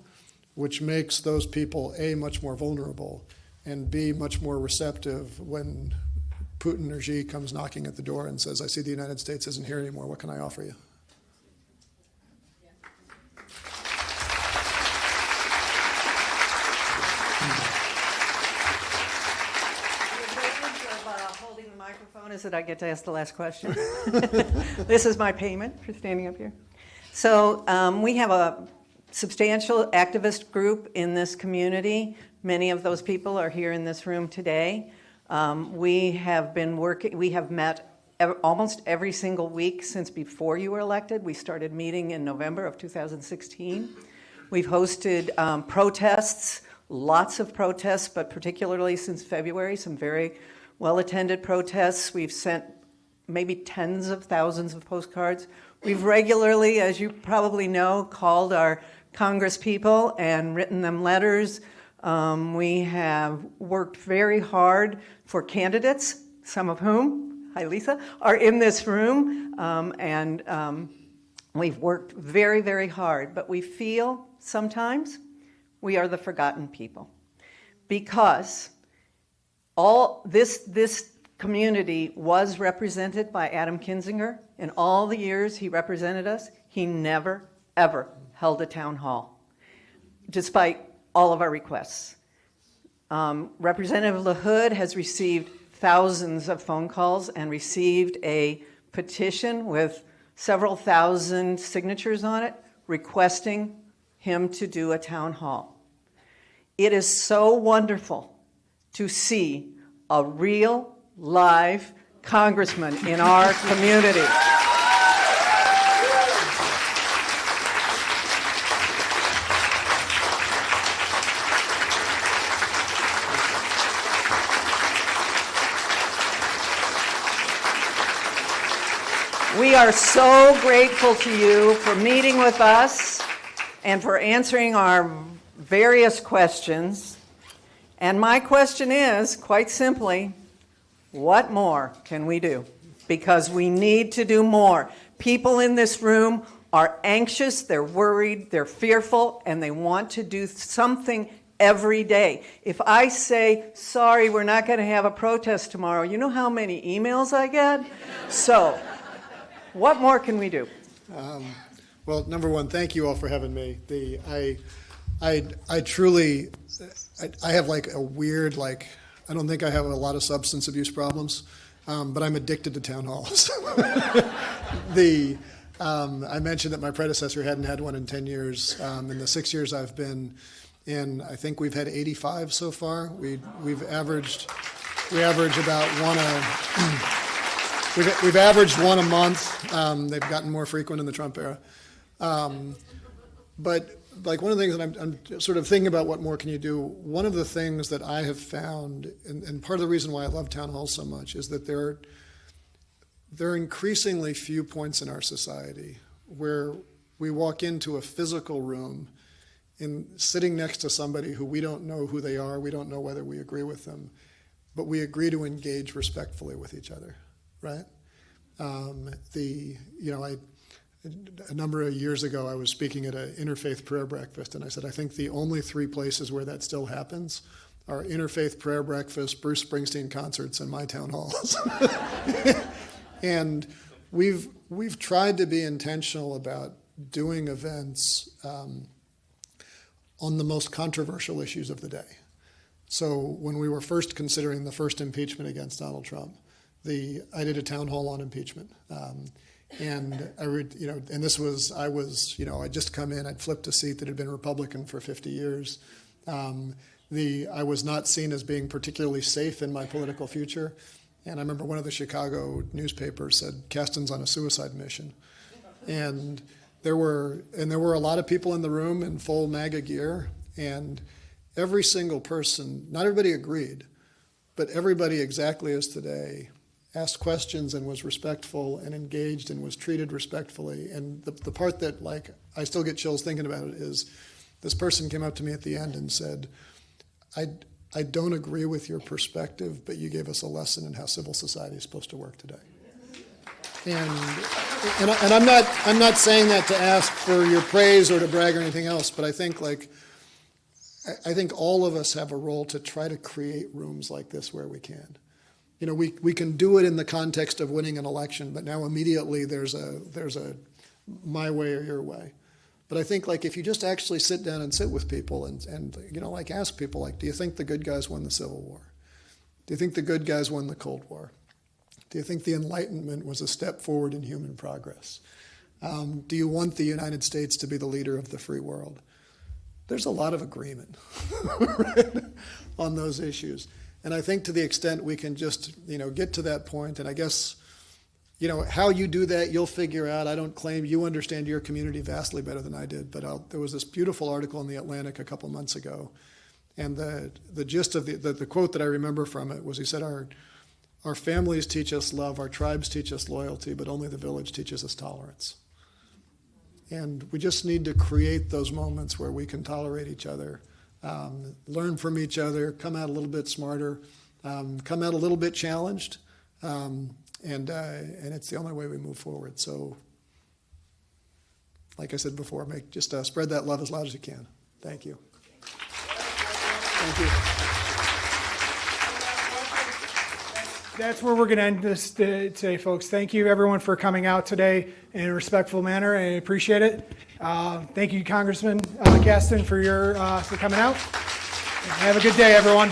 S5: which makes those people, A, much more vulnerable, and B, much more receptive when Putin or Xi comes knocking at the door and says, I see the United States isn't here anymore, what can I offer you?
S18: Holding the microphone is that I get to ask the last question. This is my payment for standing up here. So we have a substantial activist group in this community. Many of those people are here in this room today. We have met almost every single week since before you were elected. We started meeting in November of 2016. We've hosted protests, lots of protests, but particularly since February, some very well-attended protests. We've sent maybe tens of thousands of postcards. We've regularly, as you probably know, called our Congress people and written them letters. We have worked very hard for candidates, some of whom, hi Lisa, are in this room, and We've worked very, very hard, but we feel sometimes we are the forgotten people because all this community was represented by Adam Kinzinger. In all the years he represented us, he never, ever held a town hall, despite all of our requests. Representative LaHood has received thousands of phone calls and received a petition with several thousand signatures on it requesting him to do a town hall. It is so wonderful to see a real, live congressman in our community. We are so grateful to you for meeting with us and for answering our various questions. And my question is, quite simply, what more can we do? Because we need to do more. People in this room are anxious, they're worried, they're fearful, and they want to do something every day. If I say, sorry, we're not going to have a protest tomorrow, you know how many emails I get? So, what more can we do?
S5: Well, number one, thank you all for having me. I truly, I have like a weird, like, I don't think I have a lot of substance abuse problems, but I'm addicted to town halls. I mentioned that my predecessor hadn't had one in 10 years. In the 6 years I've been in, I think we've had 85 so far. We average about one we've averaged one a month. They've gotten more frequent in the Trump era. But like one of the things that I'm sort of thinking about, what more can you do? One of the things that I have found, and part of the reason why I love town halls so much, is that there are increasingly few points in our society where we walk into a physical room and sitting next to somebody who we don't know who they are, we don't know whether we agree with them, but we agree to engage respectfully with each other, right? A number of years ago, I was speaking at an interfaith prayer breakfast, and I said, I think the only three places where that still happens are interfaith prayer breakfasts, Bruce Springsteen concerts, and my town halls. And we've tried to be intentional about doing events on the most controversial issues of the day. So when we were first considering the first impeachment against Donald Trump, I did a town hall on impeachment. And and this was, I'd just come in, I'd flipped a seat that had been Republican for 50 years. I was not seen as being particularly safe in my political future. And I remember one of the Chicago newspapers said, Kasten's on a suicide mission. And there were a lot of people in the room in full MAGA gear, and every single person, not everybody agreed, but everybody exactly as today asked questions and was respectful and engaged and was treated respectfully. And the part that, like, I still get chills thinking about it is this person came up to me at the end and said, I don't agree with your perspective, but you gave us a lesson in how civil society is supposed to work today. And I'm not saying that to ask for your praise or to brag or anything else, but I think all of us have a role to try to create rooms like this where we can. You know, we can do it in the context of winning an election, but now immediately there's a my way or your way. But I think, like, if you just actually sit down and sit with people and like ask people, like, do you think the good guys won the Civil War? Do you think the good guys won the Cold War? Do you think the Enlightenment was a step forward in human progress? Do you want the United States to be the leader of the free world? There's a lot of agreement right, on those issues. And I think to the extent we can just, get to that point, and I guess, how you do that, you'll figure out. I don't claim you understand your community vastly better than I did, but there was this beautiful article in The Atlantic a couple months ago, and the gist of the quote that I remember from it was, he said, our families teach us love, our tribes teach us loyalty, but only the village teaches us tolerance. And we just need to create those moments where we can tolerate each other, learn from each other, come out a little bit smarter, come out a little bit challenged, and it's the only way we move forward. So like I said before, just spread that love as loud as you can. Thank you. Thank you.
S1: That's where we're going to end this today, folks. Thank you, everyone, for coming out today in a respectful manner. I appreciate it. Thank you, Congressman Gaston, for coming out. Have a good day, everyone.